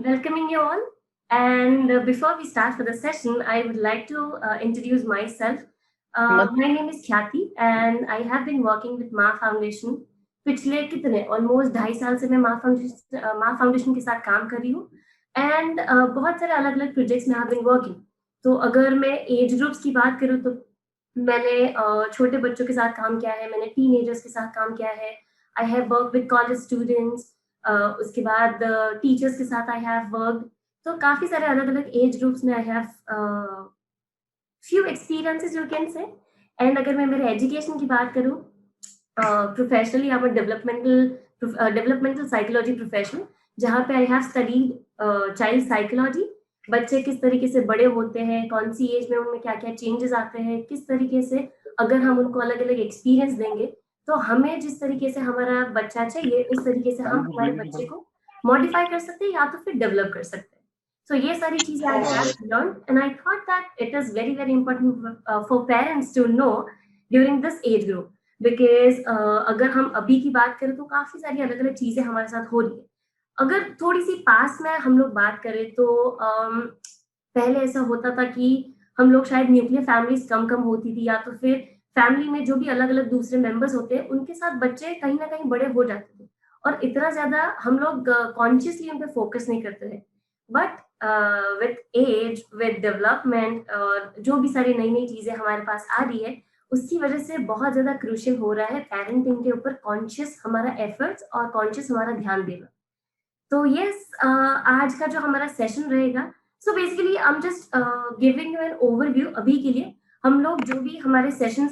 Welcoming you all. And before we start for the session, I would like to introduce myself. My name is Khyati, and I have been working with माँ foundation पिछले कितने almost 2.5 साल से मैं माँ foundation के साथ काम कर रही हूँ एंड बहुत सारे अलग अलग प्रोजेक्ट्स में हैव बीन वर्किंग. तो अगर मैं एज ग्रुप्स की बात करूँ तो मैंने छोटे बच्चों के साथ काम किया है, मैंने टीनेजर्स के साथ काम किया है. I have work with college students. उसके बाद टीचर्स के साथ आई हैव वर्क. तो काफी सारे अलग अलग एज ग्रुप्स में I have few experiences you can say. And अगर मैं मेरे एजुकेशन की बात करूँ, professionally I am developmental psychology professional, जहाँ पे I have studied child psychology. बच्चे किस तरीके से बड़े होते हैं, कौन सी एज में उनमें क्या क्या चेंजेस आते हैं, किस तरीके से अगर हम उनको अलग अलग एक्सपीरियंस देंगे तो हमें जिस तरीके से हमारा बच्चा चाहिए उस तरीके से हम हमारे बच्चे को मॉडिफाई कर सकते हैं या तो फिर डेवलप कर सकते हैं. So ये सारी चीजें I have learned and I thought that it is very very important for parents to know during this age group because अगर हम अभी की बात करें तो काफी सारी अलग अलग चीजें हमारे साथ हो रही है. अगर थोड़ी सी पास में हम लोग बात करें तो पहले ऐसा होता था कि हम लोग शायद न्यूक्लियर फैमिलीज कम कम होती थी या तो फिर फैमिली में जो भी अलग अलग दूसरे मेंबर्स होते हैं उनके साथ बच्चे कहीं ना कहीं बड़े हो जाते थे और इतना ज्यादा हम लोग कॉन्शियसली उन पे फोकस नहीं करते थे. But with age with development जो भी सारी नई नई चीजें हमारे पास आ रही है उसकी वजह से बहुत ज्यादा क्रूशियल हो रहा है पेरेंटिंग के ऊपर कॉन्शियस हमारा एफर्ट्स और कॉन्शियस हमारा ध्यान देना. तो यस, आज का जो हमारा सेशन रहेगा, so basically I am just giving you an overview. अभी के लिए हम लोग जो भी हमारे सेशंस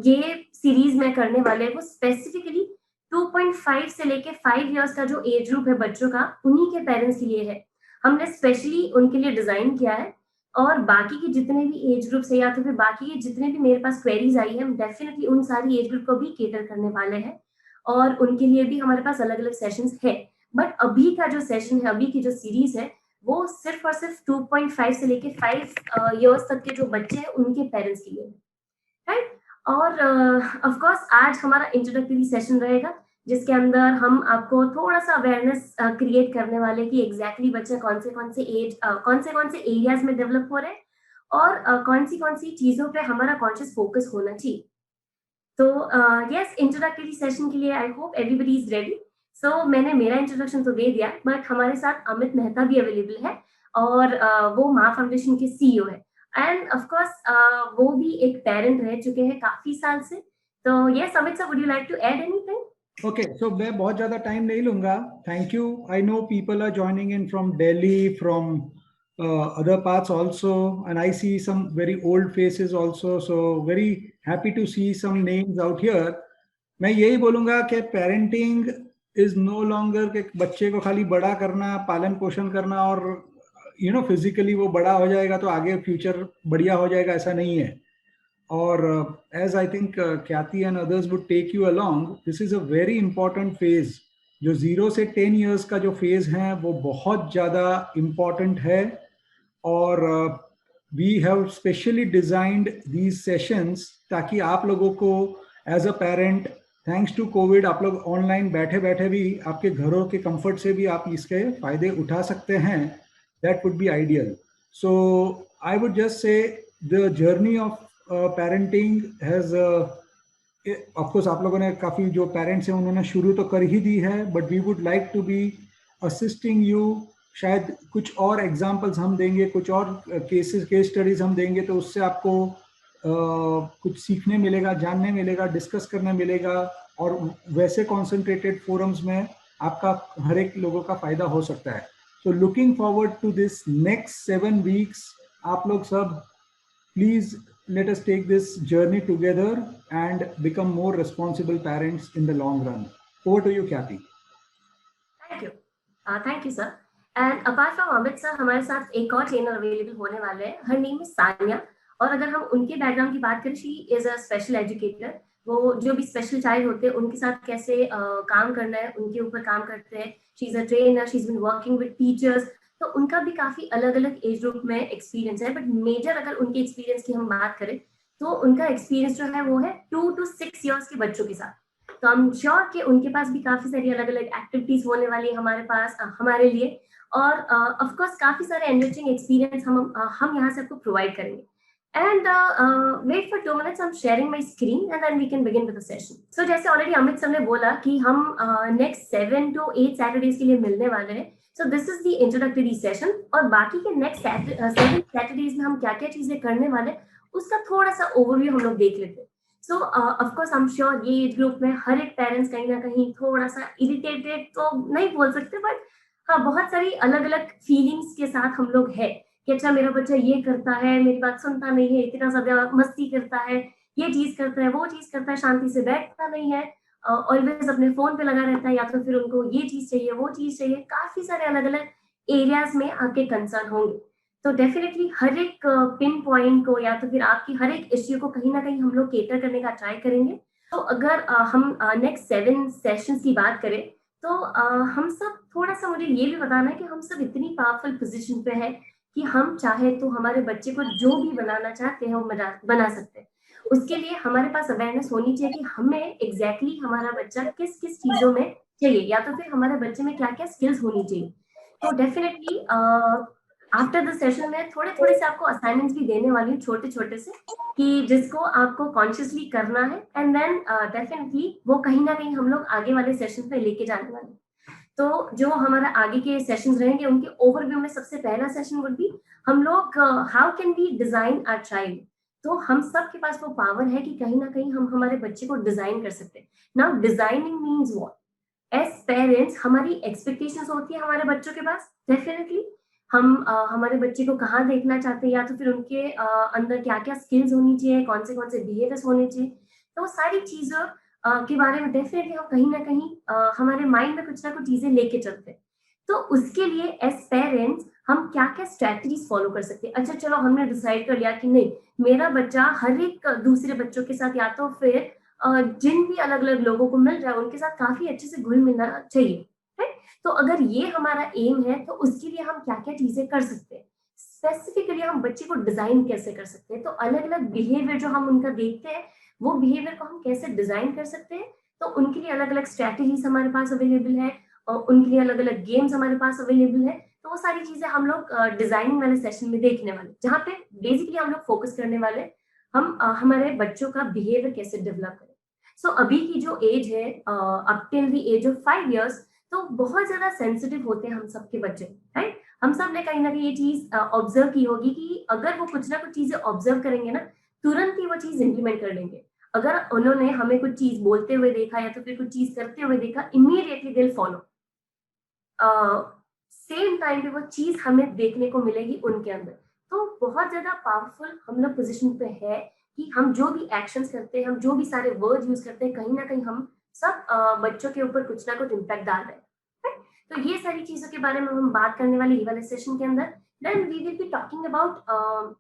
ये सीरीज में करने वाले हैं वो स्पेसिफिकली 2.5 से लेके 5 इयर्स का जो एज ग्रुप है बच्चों का, उन्हीं के पेरेंट्स के लिए है. हमने स्पेशली उनके लिए डिजाइन किया है और बाकी के जितने भी एज ग्रुप्स है या तो फिर बाकी के जितने भी मेरे पास क्वेरीज आई है हम डेफिनेटली उन सारी एज ग्रुप को भी केटर करने वाले हैं और उनके लिए भी हमारे पास अलग अलग सेशंस है. बट अभी का जो सेशन है, अभी की जो सीरीज है वो सिर्फ और सिर्फ 2.5 से लेके 5 इयर्स तक के जो बच्चे हैं उनके पेरेंट्स के लिए, राइट. और ऑफ कोर्स आज हमारा इंट्रोडक्टरी सेशन रहेगा जिसके अंदर हम आपको थोड़ा सा अवेयरनेस क्रिएट करने वाले कि एग्जैक्टली बच्चे कौन से एज कौन से एरियाज में डेवलप हो रहे हैं और कौन सी चीजों पे हमारा कॉन्शियस फोकस होना चाहिए. तो यस, इंट्रोडक्टरी सेशन के लिए I hope everybody is ready. So मैंने मेरा इंट्रोडक्शन तो दे दिया बट हमारे साथ अमित मेहता भी अवेलेबल है और वो माँ फाउंडेशन के सीईओ है एंड ऑफ कोर्स वो भी एक पेरेंट रह चुके हैं काफी साल से. तो yes Amit sir, would you like to add anything? Okay, so मैं बहुत ज़्यादा टाइम नहीं लूँगा. Thank you. I know people are joining in from Delhi, from other parts also, and I see some very old faces also. So very happy to see some names out here. मैं यही बोलूँगा कि parenting is no longer कि बच्चे को खाली बड़ा करना, पालन पोषण करना और physically वो बड़ा हो जाएगा तो आगे फ्यूचर बढ़िया हो जाएगा, ऐसा नहीं है. और as I think Khyati and others would take you along, this is a very important phase. जो 0 से 10 years का जो phase है वो बहुत ज़्यादा important है और we have specially designed these sessions ताकि आप लोगों को as a parent, thanks to COVID, आप लोग online बैठे बैठे भी आपके घरों के comfort से भी आप इसके फायदे उठा सकते हैं. That would be ideal. So I would just say the journey of parenting has of course आप लोगों ने काफ़ी जो पेरेंट्स हैं उन्होंने शुरू तो कर ही दी है but we would like to be assisting you. शायद कुछ और एग्जांपल्स हम देंगे, कुछ और केस स्टडीज हम देंगे तो उससे आपको कुछ सीखने मिलेगा, जानने मिलेगा, डिस्कस करने मिलेगा और वैसे कॉन्सेंट्रेटेड फोरम्स में आपका हर एक लोगों का फ़ायदा हो सकता है. So looking forward to this next 7 weeks. आप लोग सब please let us take this journey together and become more responsible parents in the long run. Over to you, Khyati. Thank you, sir. And apart from Amit sir, हमारे साथ एक और trainer available होने वाले हैं. हर नेम इज सानिया और अगर हम उनके बैकग्राउंड की बात करें, she is a special educator. वो जो भी स्पेशल चाइल्ड होते हैं उनके साथ कैसे काम करना है उनके ऊपर काम करते हैं. She is a trainer, she is been working with teachers. तो उनका भी काफी अलग अलग एज ग्रुप में एक्सपीरियंस है बट मेजर अगर उनके एक्सपीरियंस की हम बात करें तो उनका एक्सपीरियंस जो है वो है 2 to 6 इयर्स के बच्चों के साथ. तो आई एम श्योर कि उनके पास भी काफी सारी अलग अलग एक्टिविटीज होने वाली है हमारे पास हमारे लिए और ऑफ कोर्स काफी सारे एनरिचिंग एक्सपीरियंस हम यहाँ से आपको प्रोवाइड करेंगे. And wait for 2 minutes. I'm sharing my screen, and then we can begin with the session. So जैसे already अमित सर ने बोला कि हम next 7 to 8 Saturdays के लिए मिलने वाले हैं. So this is the introductory session. और बाकी के next 7 Saturdays में हम क्या क्या चीजें करने वाले उसका थोड़ा सा overview हम लोग देख लेते हैं. So of course I'm sure ये एज ग्रुप में हर एक पेरेंट्स कहीं ना कहीं थोड़ा सा इरिटेटेड तो नहीं बोल सकते, बट हाँ बहुत सारी अलग अलग फीलिंग्स के साथ हम लोग है कि अच्छा मेरा बच्चा ये करता है, मेरी बात सुनता नहीं है, इतना ज्यादा मस्ती करता है, ये चीज करता है, वो चीज करता है, शांति से बैठता नहीं है, ऑलवेज अपने फोन पे लगा रहता है, या तो फिर उनको ये चीज चाहिए, वो चीज चाहिए. काफी सारे अलग अलग एरियाज में आपके कंसर्न होंगे. तो डेफिनेटली हर एक पिन पॉइंट को या तो फिर आपकी हर एक इश्यू को कहीं ना कहीं हम लोग केटर करने का ट्राई करेंगे. तो अगर हम नेक्स्ट 7 सेशंस की बात करें तो हम सब थोड़ा सा, मुझे ये भी बताना है कि हम सब इतनी पावरफुल पोजीशन पे है कि हम चाहे तो हमारे बच्चे को जो भी बनाना चाहते हैं वो बना सकते हैं. उसके लिए हमारे पास अवेयरनेस होनी चाहिए कि हमें एग्जैक्टली हमारा बच्चा किस किस चीजों में चाहिए, या तो फिर हमारे बच्चे में क्या क्या स्किल्स होनी चाहिए. तो डेफिनेटली आफ्टर द सेशन में थोड़े थोड़े से आपको असाइनमेंट्स भी देने वाली हूँ, छोटे छोटे से, कि जिसको आपको कॉन्शियसली करना है, एंड देन डेफिनेटली वो कहीं ना कहीं हम लोग आगे वाले सेशन पे लेके जाने वाले हैं. तो जो हमारा आगे के सेशंस रहेंगे उनके ओवरव्यू में सबसे पहला सेशन वुड बी हम लोग how can we design our child. तो हम सब के पास वो पावर है कि कहीं ना कहीं हम हमारे बच्चे को डिजाइन कर सकते हैं. Now designing means what? As parents हमारी एक्सपेक्टेशंस होती है हमारे बच्चों के पास. डेफिनेटली हम हमारे बच्चे को कहाँ देखना चाहते हैं, या तो फिर उनके अंदर क्या क्या स्किल्स होनी चाहिए, कौन से बिहेवियर्स होने चाहिए. तो वो सारी चीजों के बारे में डेफिनेटली हम कहीं ना कहीं हमारे माइंड में कुछ ना कुछ चीजें लेके चलते हैं. तो उसके लिए एज पेरेंट्स हम क्या क्या स्ट्रेटजीज फॉलो कर सकते हैं. अच्छा चलो हमने डिसाइड कर लिया कि नहीं, मेरा बच्चा हर एक दूसरे बच्चों के साथ या तो फिर जिन भी अलग अलग लोगों को मिल रहा है उनके साथ काफी अच्छे से घुल मिलना चाहिए. तो अगर ये हमारा एम है तो उसके लिए हम क्या क्या चीजें कर सकते हैं, स्पेसिफिकली हम बच्चे को डिजाइन कैसे कर सकते हैं. तो अलग अलग बिहेवियर जो हम उनका देखते हैं वो बिहेवियर को हम कैसे डिजाइन कर सकते हैं. तो उनके लिए अलग अलग स्ट्रैटेजीज हमारे पास अवेलेबल है, और उनके लिए अलग अलग गेम्स हमारे पास अवेलेबल है. तो वो सारी चीजें हम लोग डिजाइनिंग वाले सेशन में देखने वाले, जहाँ पे बेसिकली हम लोग फोकस करने वाले हम हमारे बच्चों का बिहेवियर कैसे डेवलप करें. सो अभी की जो एज है up till the age of 5 years, तो बहुत ज्यादा सेंसिटिव होते हैं हम सबके बच्चे, राइट. हम सब ने कहीं ना कहीं ये चीज ऑब्जर्व की होगी कि अगर वो कुछ ना कुछ चीजें ऑब्जर्व करेंगे ना, तुरंत ही वो चीज इंप्लीमेंट कर लेंगे. अगर उन्होंने हमें कुछ चीज बोलते हुए देखा या तो फिर कुछ चीज करते हुए देखा, immediately they will follow. Same time पे वो चीज हमें देखने को मिलेगी उनके अंदर. तो बहुत ज्यादा पावरफुल हम लोग पोजिशन पे है कि हम जो भी एक्शंस करते हैं, हम जो भी सारे वर्ड यूज करते हैं, कहीं ना कहीं हम सब बच्चों के ऊपर कुछ ना कुछ इम्पैक्ट डाल रहे हैं. तो ये सारी चीजों के बारे में हम बात करने वाले ये वाले सेशन के अंदर. Then we will be talking about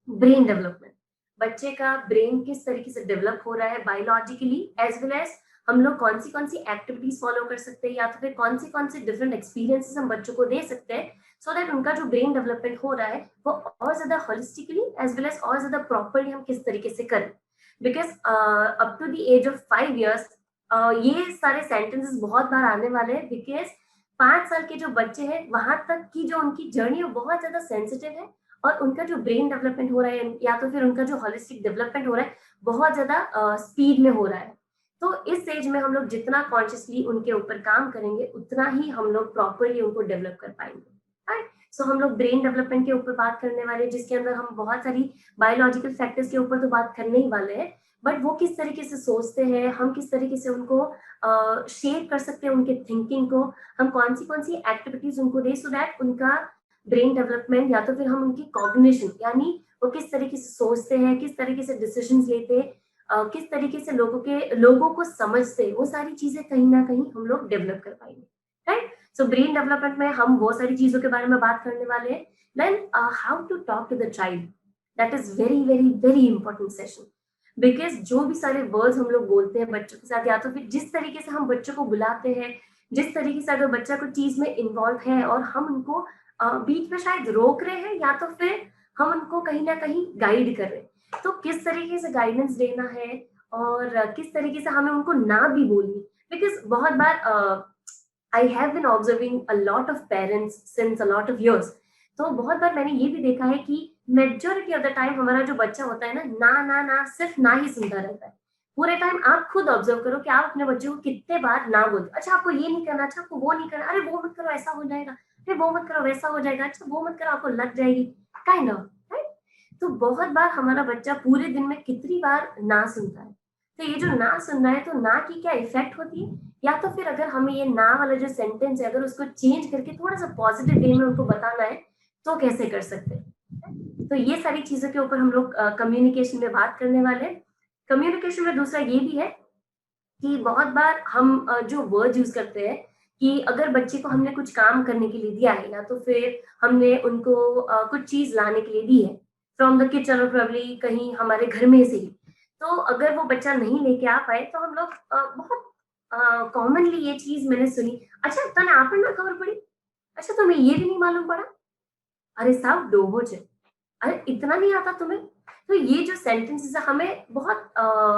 brain development. बच्चे का ब्रेन किस तरीके से डेवलप हो रहा है बायोलॉजिकली, एज वेल एज हम लोग कौन सी एक्टिविटीज फॉलो कर सकते हैं, या तो फिर कौन से डिफरेंट एक्सपीरियंसेस हम बच्चों को दे सकते हैं, सो दैट उनका जो ब्रेन डेवलपमेंट हो रहा है वो और ज्यादा होलिस्टिकली एज वेल एज और ज्यादा प्रॉपरली हम किस तरीके से करें. Because up to the age of 5 years ये सारे सेंटेंसेस बहुत बार आने वाले हैं, बिकॉज 5 साल के जो बच्चे हैं वहां तक की जो उनकी जर्नी है बहुत ज्यादा सेंसिटिव है, और उनका जो ब्रेन डेवलपमेंट हो रहा है या तो फिर उनका जो होलिस्टिक डेवलपमेंट हो रहा है बहुत ज्यादा स्पीड में हो रहा है. तो इस एज में हम लोग जितना कॉन्शियसली उनके ऊपर काम करेंगे उतना ही हम लोग प्रॉपरली उनको डेवलप कर पाएंगे. राइट. सो हम लोग ब्रेन डेवलपमेंट के ऊपर बात करने वाले हैं, जिसके अंदर हम बहुत सारी बायोलॉजिकल फैक्टर्स के ऊपर तो बात करने ही वाले हैं, बट वो किस तरीके से सोचते हैं, हम किस तरीके से उनको शेप कर सकते हैं उनके थिंकिंग को, हम कौन सी एक्टिविटीज उनको दे सो दैट उनका ब्रेन डेवलपमेंट, या तो फिर हम उनकी कॉग्निशन यानी वो किस तरीके से सोचते हैं, किस तरीके से डिसीजंस लेते हैं, किस तरीके से लोगों को समझते, वो सारी चीजें कहीं ना कहीं हम लोग डेवलप कर पाएंगे. राइट. सो ब्रेन डेवलपमेंट में हम वो सारी चीजों के बारे में बात करने वाले हैं. Then how to talk to the child, that is very very very important session. Because जो भी सारे वर्ड्स हम लोग बोलते हैं बच्चों के साथ, या तो फिर जिस तरीके से हम बच्चों को बुलाते हैं, जिस तरीके से अगर बच्चा कोई चीज में इन्वॉल्व है और हम उनको बीच में शायद रोक रहे हैं या तो फिर हम उनको कहीं ना कहीं गाइड कर रहे हैं, तो किस तरीके से गाइडेंस देना है और किस तरीके से हमें उनको ना भी बोलनी. बिकॉज बहुत बार I have been observing a lot of parents since a lot of years. तो बहुत बार मैंने ये भी देखा है कि मेजोरिटी ऑफ द टाइम हमारा जो बच्चा होता है ना सिर्फ ना ही सुनता रहता है। पूरे टाइम आप खुद ऑब्जर्व करो कि आप अपने बच्चे को कितने बार ना बोलते हो। अच्छा आपको ये नहीं करना, अच्छा आपको वो नहीं करना, अरे वो मत करो ऐसा हो जाएगा, अरे वो मत करो वैसा हो जाएगा, अच्छा वो मत करो आपको लग जाएगी, काइंड ऑफ, राइट। तो बहुत बार हमारा बच्चा पूरे दिन में कितनी बार ना सुनता है। तो ये जो ना सुनना है, तो ना की क्या इफेक्ट होती है, या तो फिर अगर हमें ये ना वाला जो सेंटेंस है अगर उसको चेंज करके थोड़ा सा पॉजिटिव वे में उनको बताना है तो कैसे कर सकते हैं। तो ये सारी चीजों के ऊपर हम लोग कम्युनिकेशन में बात करने वाले हैं। कम्युनिकेशन में दूसरा ये भी है कि बहुत बार हम जो वर्ड यूज करते हैं कि अगर बच्चे को हमने कुछ काम करने के लिए दिया है, या तो फिर हमने उनको कुछ चीज लाने के लिए दी है फ्रॉम द किचन और प्रॉब्ली कहीं हमारे घर में से ही, तो अगर वो बच्चा नहीं लेके आ पाए तो हम लोग बहुत कॉमनली ये चीज मैंने सुनी, अच्छा तने आपने ना खबर पड़ी, अच्छा तुम्हें ये भी नहीं मालूम पड़ा, अरे साहब डोबो चे, अरे इतना नहीं आता तुम्हें। तो ये जो सेंटेंसेस है हमें बहुत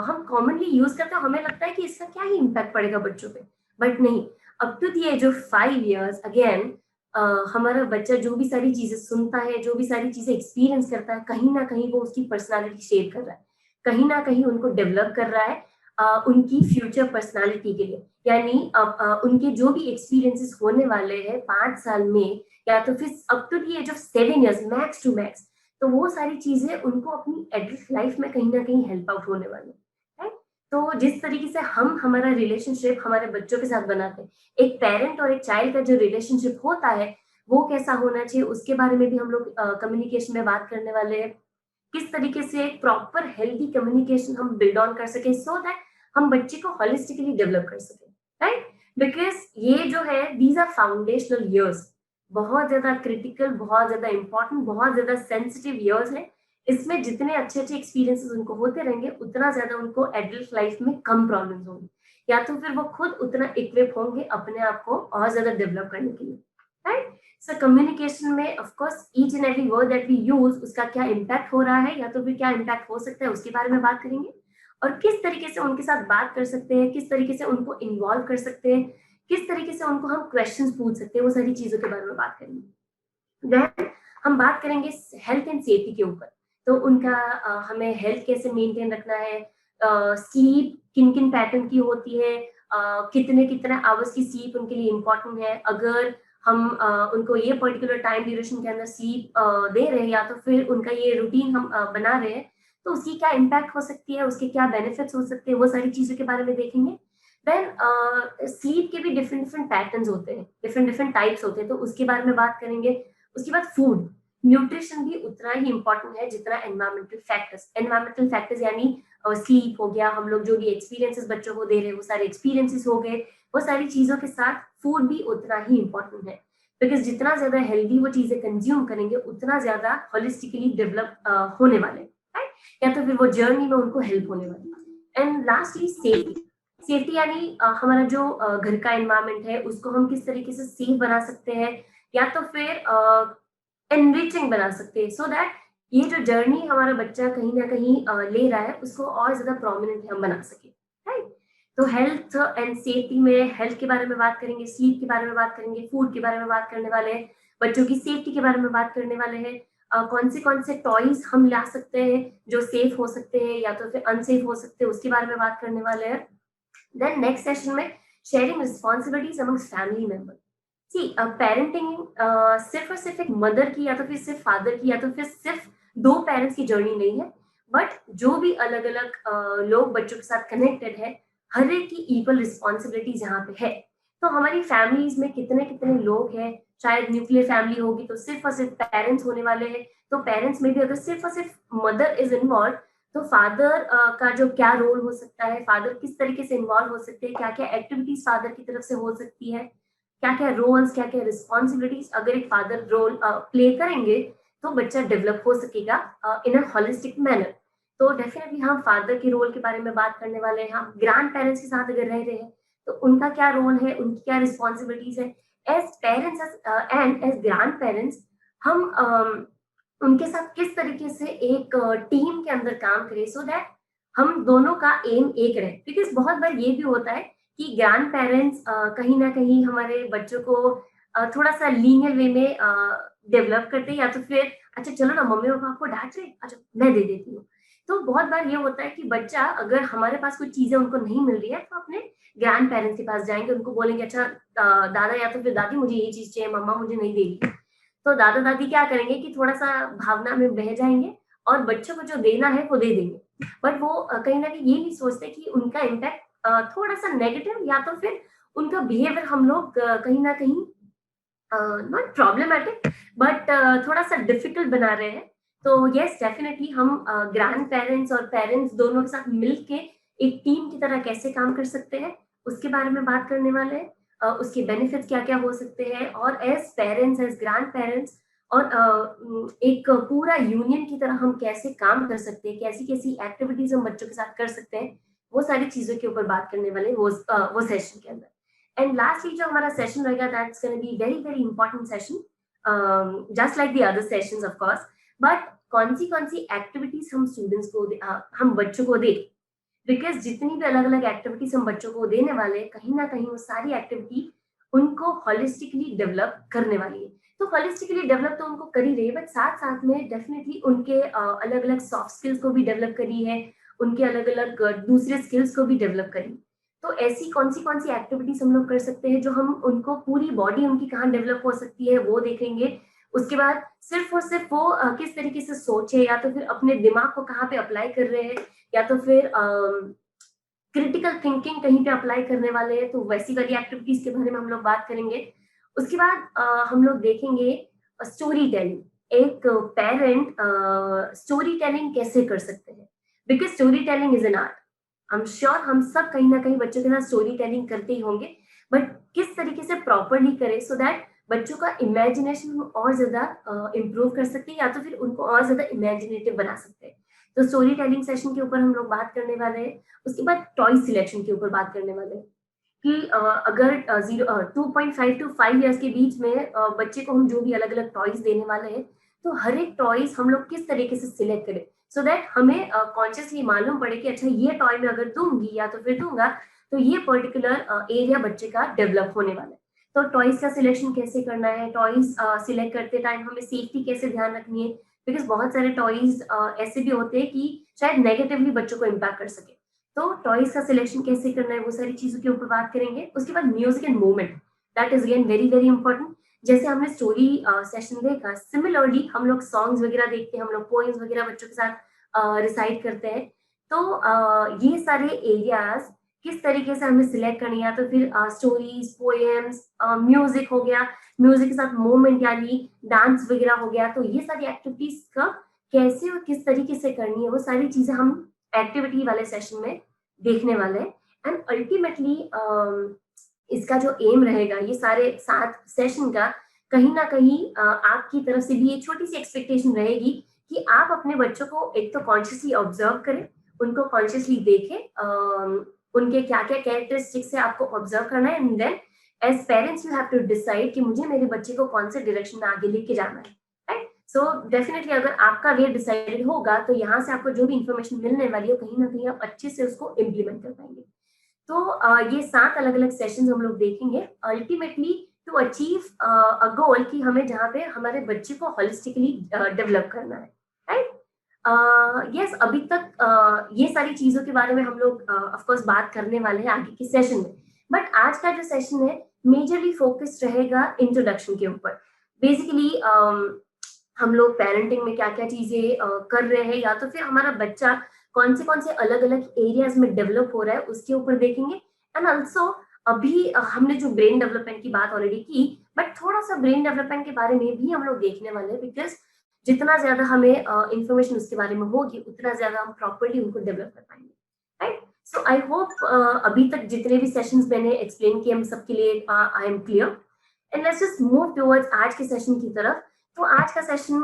हम कॉमनली यूज करते हैं, हमें लगता है कि इसका क्या ही इम्पैक्ट पड़ेगा बच्चों पे, बट नहीं। Up to the age of 5 years again हमारा बच्चा जो भी सारी चीजें सुनता है, जो भी सारी चीजें एक्सपीरियंस करता है, कहीं ना कहीं वो उसकी पर्सनालिटी शेप कर रहा है, कहीं ना कहीं उनको डेवलप कर रहा है उनकी फ्यूचर पर्सनालिटी के लिए। यानी अब उनके जो भी एक्सपीरियंसेस होने वाले हैं 5 साल में, या तो फिर up to the age of 7 years max to max, तो वो सारी चीजें उनको अपनी एडल्ट लाइफ में कहीं ना कहीं हेल्प आउट होने वाली है। तो जिस तरीके से हम हमारा रिलेशनशिप हमारे बच्चों के साथ बनाते हैं, एक पेरेंट और एक चाइल्ड का जो रिलेशनशिप होता है वो कैसा होना चाहिए, उसके बारे में भी हम लोग कम्युनिकेशन में बात करने वाले हैं। किस तरीके से एक प्रॉपर हेल्दी कम्युनिकेशन हम बिल्ड ऑन कर सके सो दैट हम बच्चे को होलिस्टिकली डेवलप कर सके, राइट। बिकॉज ये जो है दीज आर फाउंडेशनल ईयर्स, बहुत ज्यादा क्रिटिकल, बहुत ज्यादा इंपॉर्टेंट, बहुत ज्यादा सेंसिटिव ईयर्स है। इसमें जितने अच्छे अच्छे एक्सपीरियंसेस उनको होते रहेंगे उतना ज्यादा उनको एडल्ट लाइफ में कम प्रॉब्लम्स होंगी, या तो फिर वो खुद उतना इक्विप होंगे अपने आप को और ज्यादा डेवलप करने के लिए, राइट। सो कम्युनिकेशन में of course each and every word that we use उसका क्या इम्पैक्ट हो रहा है, या तो फिर क्या इम्पैक्ट हो सकता है उसके बारे में बात करेंगे, और किस तरीके से उनके साथ बात कर सकते हैं, किस तरीके से उनको इन्वॉल्व कर सकते हैं, किस तरीके से उनको हम क्वेश्चंस पूछ सकते हैं, वो सारी चीजों के बारे में बात करेंगे। देन हम बात करेंगे हेल्थ एंड सेफ्टी के ऊपर। तो उनका हमें हेल्थ कैसे मेंटेन रखना है, स्लीप किन किन पैटर्न की होती है, कितने कितने आवर्स की स्लीप उनके लिए इम्पोर्टेंट है, अगर हम उनको ये पर्टिकुलर टाइम ड्यूरेशन के अंदर स्लीप दे रहे हैं, या तो फिर उनका ये रूटीन हम बना रहे हैं, तो उसकी क्या इम्पैक्ट हो सकती है, उसके क्या बेनिफिट्स हो सकते हैं, वो सारी चीजों के बारे में देखेंगे। देन स्लीप के भी डिफरेंट डिफरेंट पैटर्न्स होते हैं, डिफरेंट डिफरेंट टाइप्स होते हैं, तो उसके बारे में बात करेंगे। उसके बाद फूड न्यूट्रिशन भी उतना ही इंपॉर्टेंट है जितना एनवायरमेंटल फैक्टर्स। एनवायरमेंटल फैक्टर्स यानी स्लीप हो गया, हम लोग जो भी एक्सपीरियंसेस बच्चों को दे रहे हैं वो सारे एक्सपीरियंसेस हो गए, वो सारी चीजों के साथ फूड भी उतना ही इंपॉर्टेंट है। बिकॉज जितना ज्यादा हेल्दी वो चीजें कंज्यूम करेंगे उतना ज्यादा होलिस्टिकली डेवलप होने वाले, राइट, या तो फिर वो जर्नी में उनको हेल्प होने वाली। And lastly safety. सेफ्टी यानी हमारा जो घर का एनवायरमेंट है उसको हम किस तरीके से सेफ बना सकते हैं, या तो फिर एनरिचिंग बना सकते हैं, सो दैट ये जो जर्नी हमारा बच्चा कहीं ना कहीं ले रहा है उसको और ज्यादा प्रोमिनेंट हम बना सके, राइट। तो हेल्थ एंड सेफ्टी में हेल्थ के बारे में बात करेंगे, स्लीप के बारे में बात करेंगे, फूड के बारे में बात करने वाले हैं, बच्चों की सेफ्टी के बारे में बात करने वाले हैं, कौन से टॉयज हम ला सकते हैं जो सेफ हो सकते हैं या तो फिर अनसेफ हो सकते हैं, उसके बारे में बात करने वाले हैं। देन नेक्स्ट सेशन में sharing responsibilities amongst family member. See parenting सिर्फ और सिर्फ एक मदर की या तो फिर सिर्फ फादर की या तो फिर सिर्फ दो पेरेंट्स की जर्नी नहीं है, बट जो भी अलग अलग लोग बच्चों के साथ कनेक्टेड है, हर एक की इक्वल रिस्पॉन्सिबिलिटीज यहाँ पे है। तो हमारी फैमिलीज में कितने कितने लोग हैं, शायद न्यूक्लियर फैमिली होगी तो सिर्फ और सिर्फ पेरेंट्स होने वाले हैं, तो पेरेंट्स में भी अगर सिर्फ और सिर्फ मदर इज इन्वॉल्व, तो फादर का जो क्या रोल हो सकता है, फादर किस तरीके से इन्वॉल्व हो सकते हैं, क्या क्या एक्टिविटीज फादर की तरफ से हो सकती है, क्या क्या रोल्स, क्या क्या रिस्पॉन्सिबिलिटीज अगर एक फादर रोल प्ले करेंगे तो बच्चा डेवलप हो सकेगा इन अ होलिस्टिक मैनर। तो डेफिनेटली हम फादर के रोल के बारे में बात करने वाले हैं। हम ग्रैंड पेरेंट्स के साथ अगर रह रहे हैं तो उनका क्या रोल है, उनकी क्या रिस्पॉन्सिबिलिटीज है, as parents and as grandparents. हम उनके साथ किस तरीके से एक टीम के अंदर काम करें सो दैट हम दोनों का एम एक रहे। बिकॉज बहुत बार ये भी होता है कि ग्रैंड पेरेंट्स कहीं ना कहीं हमारे बच्चों को थोड़ा सा लीनियर वे में डेवलप करते हैं, या तो फिर अच्छा चलो ना मम्मी पापा आपको डांट रहे, अच्छा मैं दे देती हूँ। तो बहुत बार ये होता है कि बच्चा, अगर हमारे पास कुछ चीजें उनको नहीं मिल रही है, तो अपने ग्रैंड पेरेंट्स के पास जाएंगे, उनको बोलेंगे अच्छा दादा या तो फिर दादी मुझे ये चीज चाहिए, मम्मा मुझे नहीं देगी। तो दादा दादी क्या करेंगे कि थोड़ा सा भावना में बह जाएंगे और बच्चों को जो देना है वो दे देंगे। बट वो कहीं ना कहीं ये नहीं सोचते कि उनका इम्पैक्ट थोड़ा सा नेगेटिव, या तो फिर उनका बिहेवियर हम लोग कहीं ना कहीं नॉट प्रॉब्लमेटिक बट थोड़ा सा डिफिकल्ट बना रहे हैं। तो यस डेफिनेटली हम ग्रैंड पेरेंट्स और पेरेंट्स दोनों के साथ मिलके एक टीम की तरह कैसे काम कर सकते हैं, उसके बारे में बात करने वाले हैं। उसके बेनिफिट्स क्या क्या हो सकते हैं, और as parents as grandparents और एक पूरा यूनियन की तरह हम कैसे काम कर सकते हैं, कैसी कैसी एक्टिविटीज हम बच्चों के साथ कर सकते हैं, वो सारी चीजों के ऊपर बात करने वाले हैं वो सेशन के अंदर। एंड लास्टली जो हमारा सेशन रहेगा, that's gonna be very very important session, just like the other sessions of course. But कौन सी एक्टिविटीज हम स्टूडेंट्स को हम बच्चों को दे, बिकॉज जितनी भी अलग अलग एक्टिविटीज हम बच्चों को देने वाले हैं, कहीं ना कहीं वो सारी एक्टिविटी उनको हॉलिस्टिकली डेवलप करने वाली है। तो हॉलिस्टिकली डेवलप तो उनको कर ही रही है, बट साथ साथ में डेफिनेटली उनके अलग अलग सॉफ्ट स्किल्स को भी डेवलप करी है, उनके अलग अलग दूसरे स्किल्स को भी डेवलप करी। तो ऐसी कौन सी एक्टिविटीज हम लोग कर सकते हैं जो हम उनको, पूरी बॉडी उनकी कहाँ डेवलप हो सकती है वो देखेंगे। उसके बाद सिर्फ और सिर्फ वो किस तरीके से सोचे, या तो फिर अपने दिमाग को कहाँ पे अप्लाई कर रहे हैं, या तो फिर क्रिटिकल थिंकिंग कहीं पे अप्लाई करने वाले हैं, तो वैसी वाली एक्टिविटीज के बारे में हम लोग बात करेंगे। उसके बाद हम लोग देखेंगे स्टोरी टेलिंग। एक पेरेंट स्टोरी टेलिंग कैसे कर सकते हैं, because story telling is an art. हम श्योर हम सब कहीं ना कहीं बच्चों के साथ स्टोरी टेलिंग करते ही होंगे, बट किस तरीके से प्रॉपरली करें सो दैट बच्चों का इमेजिनेशन और ज्यादा इम्प्रूव कर सकते हैं, या तो फिर उनको और ज्यादा इमेजिनेटिव बना सकते हैं। तो स्टोरी टेलिंग सेशन के ऊपर हम लोग बात करने वाले हैं। उसके बाद टॉय सिलेक्शन के ऊपर बात करने वाले हैं कि अगर 2.5 to 5 years के बीच में बच्चे को हम जो भी अलग अलग टॉयज देने वाले हैं, तो हर एक टॉयज हम लोग किस तरीके से सिलेक्ट करें सो दैट हमें कॉन्शियसली मालूम पड़े कि अच्छा ये टॉय में अगर दूंगी या तो फिर दूंगा तो ये पर्टिकुलर एरिया बच्चे का डेवलप होने वाला है। तो टॉयज का सिलेक्शन कैसे करना है, टॉयज सिलेक्ट करते टाइम हमें सेफ्टी कैसे ध्यान रखनी है, बिकॉज बहुत सारे टॉयज ऐसे भी होते हैं कि शायद नेगेटिवली बच्चों को इम्पैक्ट कर सके। तो टॉयज का सिलेक्शन कैसे करना है वो सारी चीजों के ऊपर बात करेंगे। उसके बाद music and movement, that is again very very important. जैसे हमने स्टोरी सेशन देखा, सिमिलरली हम लोग सॉन्ग्स वगैरह देखते हैं, हम लोग पोएम्स वगैरह बच्चों के साथ रिसाइट करते हैं। तो ये सारे एरियाज किस तरीके से हमें सिलेक्ट करनी है, तो फिर स्टोरीज, पोएम्स, म्यूजिक हो गया, म्यूजिक के साथ मूवमेंट यानी डांस वगैरह हो गया, तो ये सारी एक्टिविटीज का कैसे और किस तरीके से करनी है वो सारी चीजें हम एक्टिविटी वाले सेशन में देखने वाले हैं। एंड अल्टीमेटली इसका जो एम रहेगा ये सारे 7 सेशन का, कहीं ना कहीं आपकी तरफ से भी एक छोटी सी एक्सपेक्टेशन रहेगी कि आप अपने बच्चों को एक तो कॉन्शियसली ऑब्जर्व करें, उनको कॉन्शियसली देखें, उनके क्या क्या कैरेक्टरिस्टिक्स है आपको ऑब्जर्व करना है, and then as parents you have to decide कि मुझे मेरे बच्चे को कौन से डायरेक्शन में आगे लेके जाना है, राइट। सो डेफिनेटली अगर आपका वे डिसाइडेड होगा तो यहाँ से आपको जो भी इंफॉर्मेशन मिलने वाली है कहीं ना कहीं आप अच्छे से उसको इम्प्लीमेंट कर पाएंगे। तो ये 7 अलग अलग सेशन हम लोग देखेंगे अल्टीमेटली टू अचीव अ गोल कि हमें जहाँ पे हमारे बच्चे को होलिस्टिकली डेवलप करना है, राइट। यस अभी तक ये सारी चीजों के बारे में हम लोग ऑफ कोर्स बात करने वाले हैं आगे के सेशन में, बट आज का जो सेशन है मेजरली फोकस्ड रहेगा इंट्रोडक्शन के ऊपर। बेसिकली हम लोग पेरेंटिंग में क्या क्या चीजें कर रहे हैं, या तो फिर हमारा बच्चा कौन से अलग अलग एरियाज में डेवलप हो रहा है उसके ऊपर देखेंगे। एंड ऑल्सो अभी हमने जो ब्रेन डेवलपमेंट की बात ऑलरेडी की, बट थोड़ा सा ब्रेन डेवलपमेंट के बारे में भी हम लोग देखने वाले हैं, बिकॉज जितना ज्यादा हमें इंफॉर्मेशन उसके बारे में होगी उतना ज्यादा हम प्रॉपरली उनको डेवलप कर पाएंगे, राइट। सो आई होप अभी तक जितने भी सेशंस मैंने एक्सप्लेन किए हम सबके लिए I am clear. And let's just move towards आज के सेशन की तरफ। तो आज का session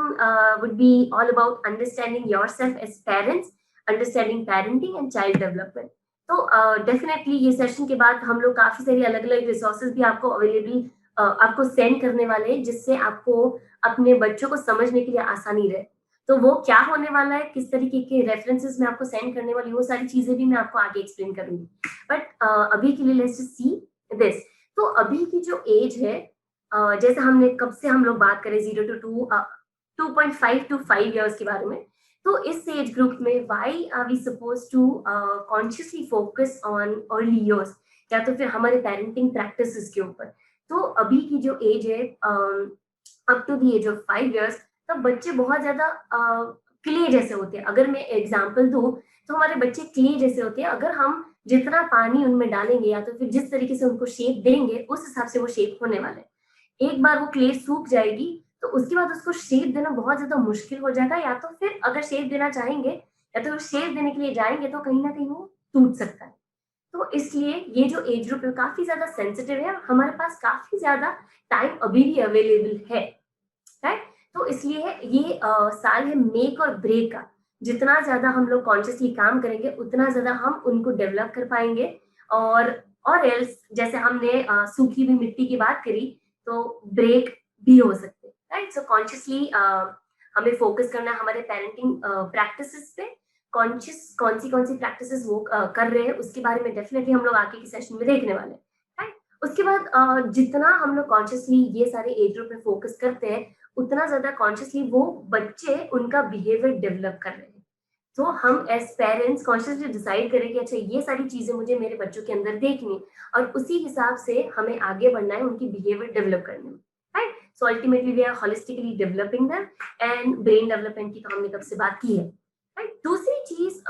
would be all about understanding yourself as parents, understanding parenting and child development. तो डेफिनेटली ये सेशन के बाद हम लोग काफी सारी अलग अलग रिसोर्सेज भी आपको अवेलेबल आपको सेंड करने वाले हैं, जिससे आपको अपने बच्चों को समझने के लिए आसानी रहे। तो वो क्या होने वाला है, किस तरीके के रेफरेंसेस मैं आपको सेंड करने वाली हूँ, वो सारी चीजें भी मैं आपको आगे एक्सप्लेन करूंगी। बट अभी के लिए लेट्स जस्ट सी दिस। तो अभी की जो एज है, जैसे हमने कब से हम लोग बात करें 0 to 2.5 to 5 years के बारे में, तो इस एज ग्रुप में why are we suppose to consciously focus on early years, या तो फिर हमारे पेरेंटिंग प्रैक्टिसेस के ऊपर। तो अभी की जो एज है, up to the age of 5 years, तब बच्चे बहुत ज्यादा क्ले जैसे होते हैं। अगर मैं एग्जाम्पल दूं तो हमारे बच्चे क्ले जैसे होते हैं। अगर हम जितना पानी उनमें डालेंगे या तो फिर जिस तरीके से उनको शेप देंगे, उस हिसाब से वो शेप होने वाले हैं। एक बार वो क्ले सूख जाएगी तो उसके बाद उसको शेप देना बहुत ज्यादा मुश्किल हो जाएगा, या तो फिर अगर शेप देना चाहेंगे या तो शेप देने के लिए जाएंगे तो कहीं ना कहीं वो टूट सकता है। तो इसलिए ये जो एज ग्रुप है काफी ज्यादा सेंसिटिव है, हमारे पास काफी ज्यादा टाइम अभी भी अवेलेबल है, राइट। तो इसलिए ये साल है मेक और ब्रेक का। जितना ज्यादा हम लोग कॉन्शियसली काम करेंगे उतना ज्यादा हम उनको डेवलप कर पाएंगे। और एल्स जैसे हमने सूखी हुई मिट्टी की बात करी, तो ब्रेक भी हो सकते हैं, राइट। सो कॉन्शियसली हमें फोकस करना है हमारे पेरेंटिंग प्रैक्टिसेस पे। कौन सी प्रैक्टिसेस वो कर रहे हैं उसके बारे में डेफिनेटली हम लोग आगे की सेशन में देखने वाले हैं, राइट। उसके बाद जितना हम लोग कॉन्शियसली ये सारे एज ग्रुप पे फोकस करते हैं, उतना ज्यादा कॉन्शियसली वो बच्चे उनका बिहेवियर डेवलप कर रहे हैं। तो हम एज पेरेंट्स कॉन्शियसली डिसाइड करें कि अच्छा ये सारी चीजें मुझे मेरे बच्चों के अंदर देखनी है, और उसी हिसाब से हमें आगे बढ़ना है उनकी बिहेवियर डेवलप करने में, right. So ultimately we are holistically developing them. And brain development की तो हमने कब से बात की है, राइट। दूसरी चीज,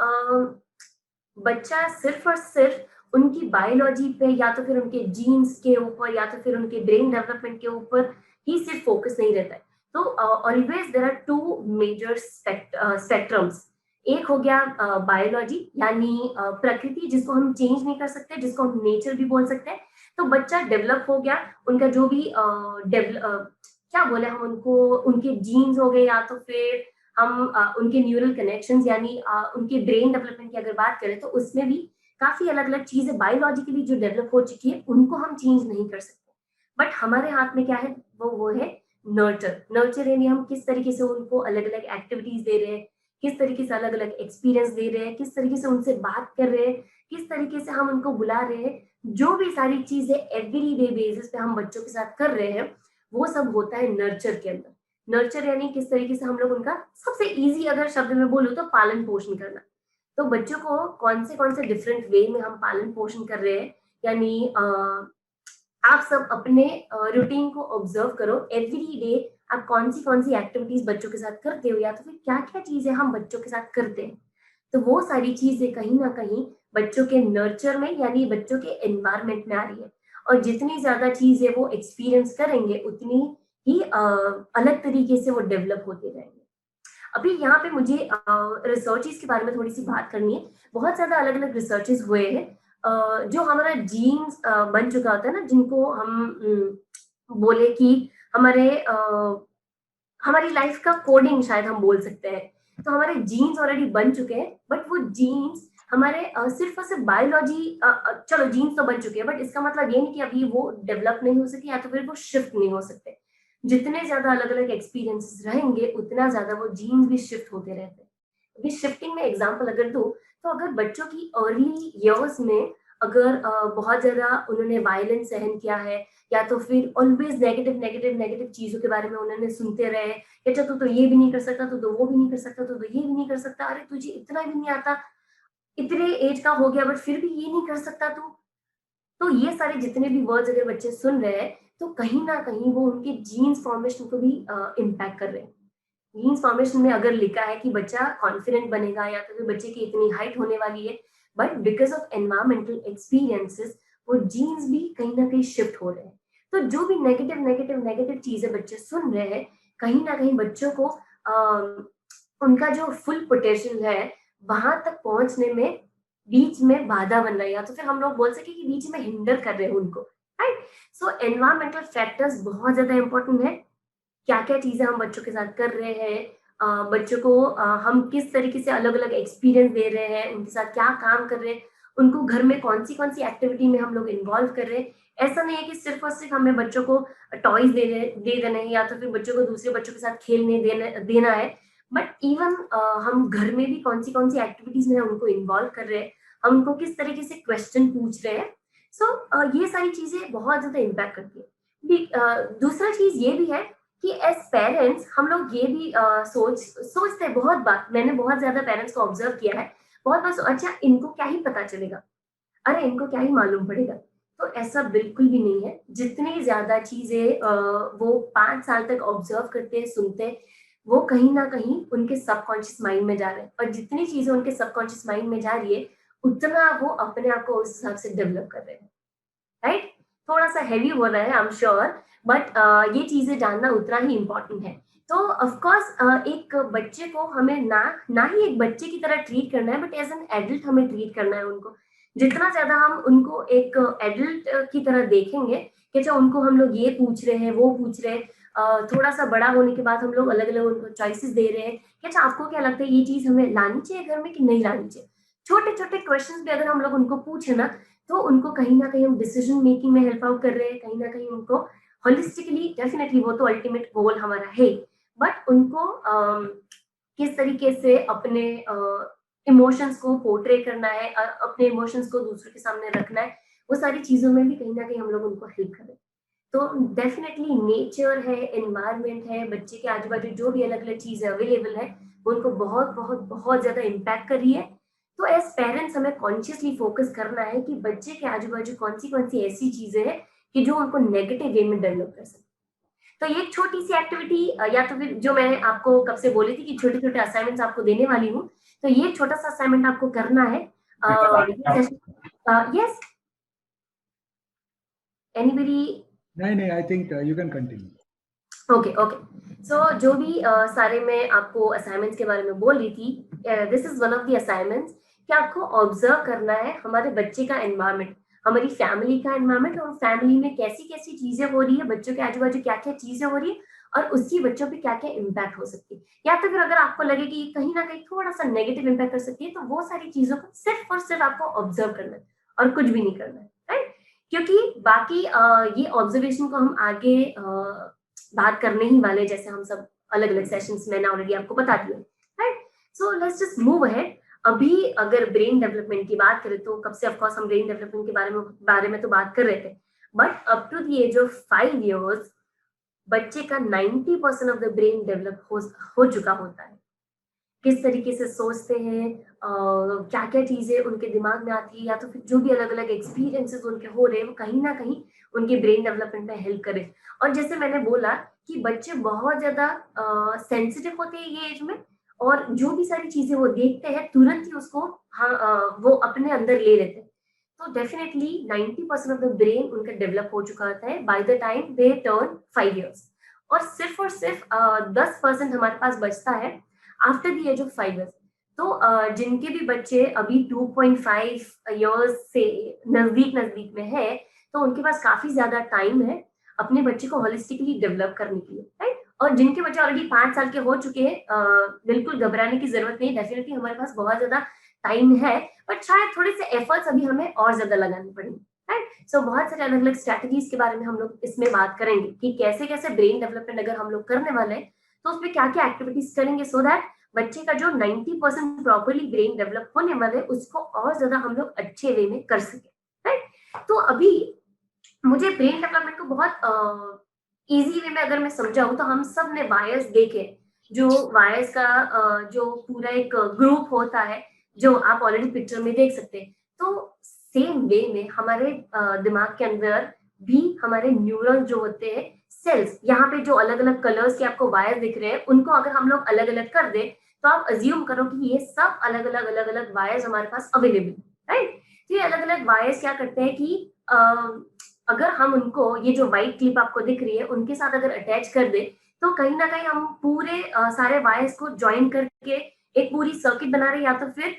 बच्चा सिर्फ और सिर्फ उनकी बायोलॉजी पे या तो फिर उनके जीन्स के ऊपर या तो फिर उनके ब्रेन डेवलपमेंट के ऊपर ही सिर्फ फोकस नहीं रहता है। तो always there are two major spectrums. एक हो गया बायोलॉजी, यानी प्रकृति जिसको हम चेंज नहीं कर सकते, जिसको हम नेचर भी बोल सकते हैं। तो बच्चा डेवलप हो गया, उनका जो भी क्या बोले हम उनको, उनके जीन्स हो गए या तो फिर हम उनके न्यूरल कनेक्शंस यानी उनके ब्रेन डेवलपमेंट की अगर बात करें तो उसमें भी काफी अलग अलग चीजें बायोलॉजिकली जो डेवलप हो चुकी है उनको हम चेंज नहीं कर सकते। बट हमारे हाथ में क्या है, वो है नर्चर। नर्चर यानी हम किस तरीके से उनको अलग अलग एक्टिविटीज दे रहे हैं, किस तरीके से अलग अलग एक्सपीरियंस दे रहे हैं, किस तरीके से उनसे बात कर रहे हैं, किस तरीके से हम उनको बुला रहे हैं। जो भी सारी चीजें एवरी डे बेसिस पे हम बच्चों के साथ कर रहे हैं, वो सब होता है नर्चर के अंदर। नर्चर यानी किस तरीके से हम लोग उनका, सबसे इजी अगर शब्द में बोलूं तो पालन पोषण करना। तो बच्चों को कौन से डिफरेंट वे में हम पालन पोषण कर रहे हैं, यानी आप सब अपने रूटीन को ऑब्जर्व करो। एवरी डे आप कौन सी एक्टिविटीज बच्चों के साथ करते हो, या तो फिर क्या क्या चीजें हम बच्चों के साथ करते हैं। तो वो सारी चीजें कहीं ना कहीं बच्चों के नर्चर में यानी बच्चों के एनवायरमेंट में आ रही है। और जितनी ज्यादा चीजें वो एक्सपीरियंस करेंगे उतनी ही अलग तरीके से वो डेवलप होते जाएंगे। अभी यहाँ पे मुझे रिसर्चेस के बारे में थोड़ी सी बात करनी है। बहुत ज्यादा अलग अलग रिसर्चेस हुए हैं। जो हमारा जीन्स बन चुका होता है ना, जिनको हम बोले कि हमारे हमारी लाइफ का कोडिंग शायद हम बोल सकते हैं। तो हमारे जीन्स ऑलरेडी बन चुके हैं, बट वो जीन्स हमारे सिर्फ और सिर्फ बायोलॉजी, चलो जीन्स तो बन चुके हैं, बट इसका मतलब ये नहीं कि अभी वो डेवलप नहीं हो सके या तो फिर वो शिफ्ट नहीं हो सकते। जितने ज्यादा अलग अलग एक्सपीरियंसेस रहेंगे उतना ज्यादा वो जीन्स भी शिफ्ट होते रहते हैं। अभी शिफ्टिंग में एग्जांपल अगर दो, तो अगर बच्चों की अर्ली ईयर्स में अगर बहुत ज्यादा उन्होंने वायलेंस सहन किया है, या तो फिर ऑलवेज नेगेटिव नेगेटिव नेगेटिव चीजों के बारे में उन्होंने सुनते रहे कि अच्छा तू तो ये भी नहीं कर सकता, तू तो वो भी नहीं कर सकता, तू तो ये भी नहीं कर सकता, अरे तुझे इतना भी नहीं आता, इतने एज का हो गया बट फिर भी ये नहीं कर सकता तू। तो ये सारे जितने भी वर्ड्स अगर बच्चे सुन रहे हैं तो कहीं ना कहीं वो उनके जीन्स फॉर्मेशन को भी इम्पैक्ट कर रहे हैं। जीन्स फॉर्मेशन में अगर लिखा है कि बच्चा कॉन्फिडेंट बनेगा या तो फिर बच्चे की इतनी हाइट होने वाली है, but because of environmental experiences वो जीन्स भी कहीं ना कहीं शिफ्ट हो रहे हैं। तो जो भी नेगेटिव नेगेटिव नेगेटिव चीजें बच्चे सुन रहे हैं, कहीं ना कहीं बच्चों को उनका जो फुल पोटेंशियल है वहां तक पहुंचने में बीच में बाधा बन रहा है, या तो फिर हम लोग बोल सके कि बीच में हिंडर कर रहे हैं उनको, राइट। सो एनवायरमेंटल फैक्टर्स बहुत ज्यादा इंपॉर्टेंट है। क्या क्या चीजें हम बच्चों के साथ कर रहे हैं, बच्चों को हम किस तरीके से अलग अलग एक्सपीरियंस दे रहे हैं, उनके साथ क्या काम कर रहे हैं, उनको घर में कौन सी एक्टिविटी में हम लोग इन्वॉल्व कर रहे हैं। ऐसा नहीं है कि सिर्फ और सिर्फ हमें बच्चों को टॉयज दे देने हैं या तो फिर बच्चों को दूसरे बच्चों के साथ खेलने देना है, बट इवन हम घर में भी कौन सी एक्टिविटीज में उनको इन्वॉल्व कर रहे हैं, हम उनको किस तरीके से क्वेश्चन पूछ रहे हैं। सो ये सारी चीजें बहुत ज्यादा इम्पैक्ट करती है। दूसरा चीज ये भी है कि एज पेरेंट्स हम लोग ये भी सोचते हैं, बहुत बार मैंने बहुत ज्यादा पेरेंट्स को ऑब्जर्व किया है, बहुत बार अच्छा इनको क्या ही पता चलेगा, अरे इनको क्या ही मालूम पड़ेगा। तो ऐसा बिल्कुल भी नहीं है। जितनी ज्यादा चीजें वो 5 साल तक ऑब्जर्व करते हैं, सुनते हैं, वो कहीं ना कहीं उनके सबकॉन्शियस माइंड में जा रहे हैं, और जितनी चीजें उनके सबकॉन्शियस माइंड में जा रही है उतना वो अपने आप को उस हिसाब से डेवलप कर रहे हैं। राइट? थोड़ा सा हैवी हो रहा है आई एम श्योर, बट ये चीजें जानना उतना ही इम्पोर्टेंट है। तो ऑफ कोर्स एक बच्चे को हमें ना ना ही एक बच्चे की तरह ट्रीट करना है, बट एज एन एडल्ट हमें ट्रीट करना है उनको। जितना ज्यादा हम उनको एक एडल्ट की तरह देखेंगे कि अच्छा उनको हम लोग ये पूछ रहे हैं, वो पूछ रहे हैं, थोड़ा सा बड़ा होने के बाद हम लोग अलग अलग उनको चॉइसेस दे रहे हैं कि अच्छा आपको क्या लगता है ये चीज हमें लानी चाहिए घर में कि नहीं लानी चाहिए। छोटे छोटे क्वेश्चंस भी अगर हम लोग उनको पूछे ना, तो उनको कहीं ना कहीं हम डिसीजन मेकिंग में हेल्प आउट कर रहे हैं, कहीं ना कहीं उनको होलिस्टिकली, डेफिनेटली वो तो अल्टीमेट गोल हमारा है, बट उनको किस तरीके से अपने इमोशंस को पोर्ट्रे करना है, अपने इमोशंस को दूसरों के सामने रखना है, वो सारी चीजों में भी कहीं ना कहीं हम लोग उनको हेल्प करें। तो डेफिनेटली नेचर है, एनवायरनमेंट है, बच्चे के आजू बाजू जो भी अलग अलग चीजें अवेलेबल है, वो उनको बहुत बहुत बहुत ज्यादा इम्पैक्ट कर रही है। तो एज पेरेंट्स हमें कॉन्शियसली फोकस करना है कि बच्चे के आजू बाजू कौन सी ऐसी चीजें हैं कि जो उनको नेगेटिव वे में डेवलप कर सकते। तो ये एक छोटी सी एक्टिविटी, या तो फिर जो मैंने आपको कब से बोली थी कि छोटे छोटे असाइनमेंट्स आपको देने वाली हूँ, तो ये छोटा सा असाइनमेंट आपको करना है। Yes, anybody? नहीं नहीं, I think you can continue. Okay okay. So जो भी सारे मैं आपको असाइनमेंट्स के बारे में बोल रही थी, this is one of the assignments कि आपको ऑब्जर्व करना है हमारे बच्चे का एनवायरनमेंट, हमारी फैमिली का एनवायरनमेंट, और फैमिली में कैसी कैसी चीजें हो रही है, बच्चों के आजू बाजू क्या क्या चीजें हो रही है, और उसकी बच्चों पे क्या क्या इम्पैक्ट हो सकती है। या तो फिर अगर आपको लगे कि कहीं ना कहीं थोड़ा सा नेगेटिव इम्पैक्ट कर सकती है, तो वो सारी चीजों को सिर्फ और सिर्फ आपको ऑब्जर्व करना है और कुछ भी नहीं करना है। राइट? क्योंकि बाकी ये ऑब्जर्वेशन को हम आगे बात करने ही वाले, जैसे हम सब अलग अलग सेशंस मैंने ऑलरेडी आपको बता दिया। Right? So let's just move ahead. अभी अगर ब्रेन डेवलपमेंट की बात करें, तो कब से ऑफ कोर्स हम ब्रेन डेवलपमेंट के बारे में तो बात कर रहे थे, but up to the age of 5 years बच्चे का 90% ऑफ द ब्रेन डेवलप हो चुका होता है। किस तरीके से सोचते हैं, क्या क्या चीजें उनके दिमाग में आती है, या तो फिर जो भी अलग अलग एक्सपीरियंसेस उनके हो रहे हैं, वो कहीं ना कहीं उनके ब्रेन डेवलपमेंट में हेल्प करे। और जैसे मैंने बोला कि बच्चे बहुत ज्यादा सेंसिटिव होते हैं ये एज में, और जो भी सारी चीजें वो देखते हैं तुरंत ही उसको, हाँ, वो अपने अंदर ले लेते हैं। तो डेफिनेटली 90% ऑफ द ब्रेन उनका डेवलप हो चुका होता है by the time they turn 5 years। और सिर्फ 10% हमारे पास बचता है after the age of 5 years। तो जिनके भी बच्चे अभी 2.5 years से नजदीक नजदीक में है, तो उनके पास काफी ज्यादा टाइम है अपने बच्चे को होलिस्टिकली डेवलप करने के लिए। राइट? और जिनके बच्चे ऑलरेडी 5 साल के हो चुके हैं, बिल्कुल घबराने की जरूरत नहीं, डेफिनेटली हमारे पास बहुत ज्यादा टाइम है, बट शायद थोड़े से एफर्ट्स अभी हमें और ज्यादा लगाने पड़ेंगे। राइट? सो बहुत सारे अलग अलग स्ट्रेटजीज के बारे में हम लोग इसमें बात करेंगे कि कैसे कैसे ब्रेन डेवलपमेंट अगर हम लोग करने वाले हैं, तो उसमें क्या क्या एक्टिविटीज करेंगे, सो दैट बच्चे का जो 90% प्रॉपरली ब्रेन डेवलप होने वाला है उसको और ज्यादा हम लोग अच्छे वे में कर सके। राइट? तो अभी मुझे ब्रेन डेवलपमेंट को बहुत इजी वे में अगर मैं समझाऊं, तो हम सब ने वायर्स देखे, जो वायर्स का जो पूरा एक ग्रुप होता है, जो आप ऑलरेडी पिक्चर में देख सकते हैं। तो सेम वे में हमारे दिमाग के अंदर भी हमारे न्यूरॉन्स जो होते हैं, सेल्स, यहाँ पे जो अलग अलग कलर्स के आपको वायर दिख रहे हैं, उनको अगर हम लोग अलग अलग कर दे, तो आप अज्यूम करो कि ये सब अलग अलग वायर्स हमारे पास अवेलेबल। राइट? तो ये अलग अलग वायर्स क्या करते हैं कि अगर हम उनको, ये जो व्हाइट क्लिप आपको दिख रही है, उनके साथ अगर अटैच कर दे, तो कहीं ना कहीं हम पूरे सारे वायर्स को ज्वाइन करके एक पूरी सर्किट बना रहे हैं, या तो फिर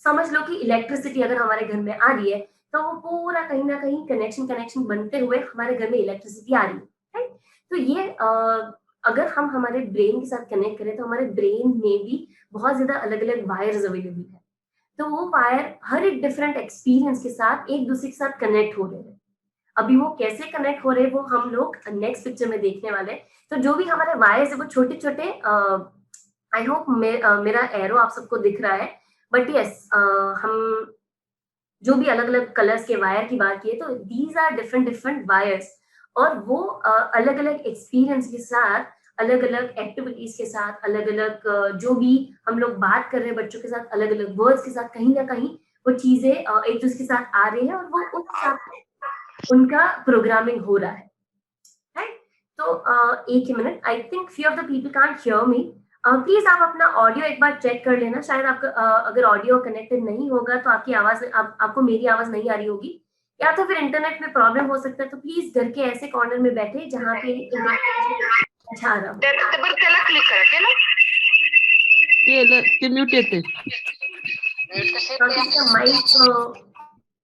समझ लो कि इलेक्ट्रिसिटी अगर हमारे घर में आ रही है, तो वो पूरा कहीं ना कहीं कनेक्शन कनेक्शन बनते हुए हमारे घर में इलेक्ट्रिसिटी आ रही है। राइट? तो ये अगर हम हमारे ब्रेन के साथ कनेक्ट करें, तो हमारे ब्रेन में भी बहुत ज्यादा अलग अलग वायर्स अवेलेबल है। तो वो वायर हर एक डिफरेंट एक्सपीरियंस के साथ एक दूसरे के साथ कनेक्ट हो रहे हैं। अभी वो कैसे कनेक्ट हो रहे हैं वो हम लोग नेक्स्ट पिक्चर में देखने वाले हैं। तो जो भी हमारे वायर्स है वो छोटे छोटे आई होप मेरा एरो आप सबको दिख रहा है, बट यस हम जो भी अलग अलग कलर्स के वायर की बात की है, तो these are different different wires, और वो अलग अलग एक्सपीरियंस के साथ, अलग अलग एक्टिविटीज के साथ, अलग अलग जो भी हम लोग बात कर रहे हैं बच्चों के साथ, अलग अलग वर्ड्स के साथ, कहीं ना कहीं वो चीजें एक दूसरे के साथ आ रही है, और वो उस हिसाब से उनका प्रोग्रामिंग हो रहा है, राइट? तो एक ही minute, I think few of the people can't hear me. Please आप अपना ऑडियो एक बार चेक कर लेना, शायद आपका अगर ऑडियो कनेक्टेड नहीं होगा तो आपकी आवाज आपको मेरी आवाज नहीं आ रही होगी, या तो फिर इंटरनेट में प्रॉब्लम हो सकता है, तो प्लीज घर के ऐसे कॉर्नर में बैठे जहाँ पे इंटरनेट अच्छा आ रहा हो. बरं त्याला क्लिक करा, केलं ते म्यूट येते. किसी का माइक,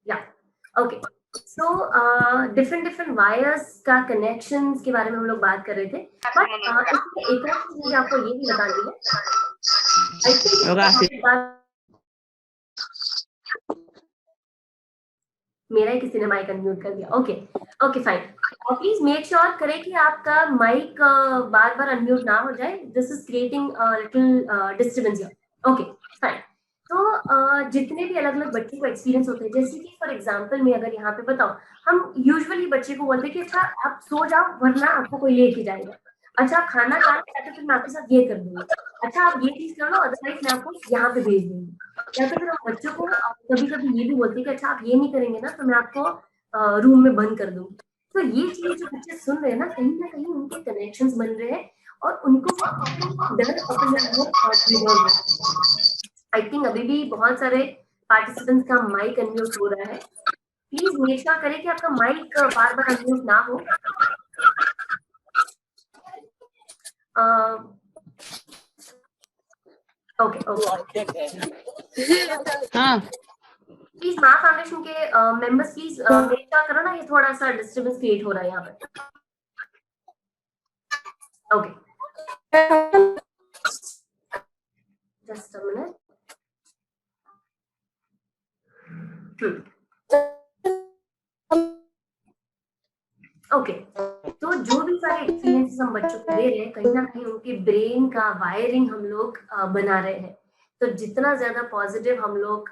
या okay. So different different wires का कनेक्शंस के बारे में हम लोग बात कर रहे थे, बट इसमें एक और चीज मुझे आपको ये भी बतानी है. आई थिंक मेरा ही किसी ने माइक अनम्यूट कर दिया. Okay okay fine. Please make sure करें कि आपका माइक बार बार अनम्यूट ना हो जाए. This is creating little disturbance here. Okay fine. तो जितने भी अलग अलग बच्चे को एक्सपीरियंस होते हैं, जैसे कि फॉर एग्जांपल मैं अगर यहाँ पे बताऊं, हम यूजुअली बच्चे को बोलते हैं कि अच्छा आप सो जाओ वरना आपको कोई लेके जाएगा, अच्छा आप खाना खा तो फिर मैं आपके साथ ये कर दूंगी, अच्छा आप ये चीज कर लो अदरवाइज मैं आपको यहाँ पे भेज दूंगी, या तो फिर हम बच्चों को कभी कभी ये भी बोलते हैं कि अच्छा आप ये नहीं करेंगे ना तो मैं आपको रूम में बंद कर दूंगी. तो ये चीज जो बच्चे सुन रहे हैं ना कहीं उनके कनेक्शंस बन रहे हैं, और उनको वो डर अपने अंदर. आई थिंक अभी भी बहुत सारे पार्टिसिपेंट्स का माइक अनम्यूट हो रहा है. प्लीज मेक श्योर करें कि आपका माइक बार बार अनम्यूट ना हो. Okay okay. हाँ प्लीज माँ फाउंडेशन के मेंबर्स प्लीज मेक श्योर करो ना, ये थोड़ा सा डिस्टर्बेंस क्रिएट हो रहा है यहाँ पे. Okay just a minute. Okay. तो जो भी सारे एक्सपीरियंसेस हम बच्चों को दे रहे हैं, कहीं ना कहीं उनके ब्रेन का वायरिंग हम लोग बना रहे हैं. तो जितना ज्यादा पॉजिटिव हम लोग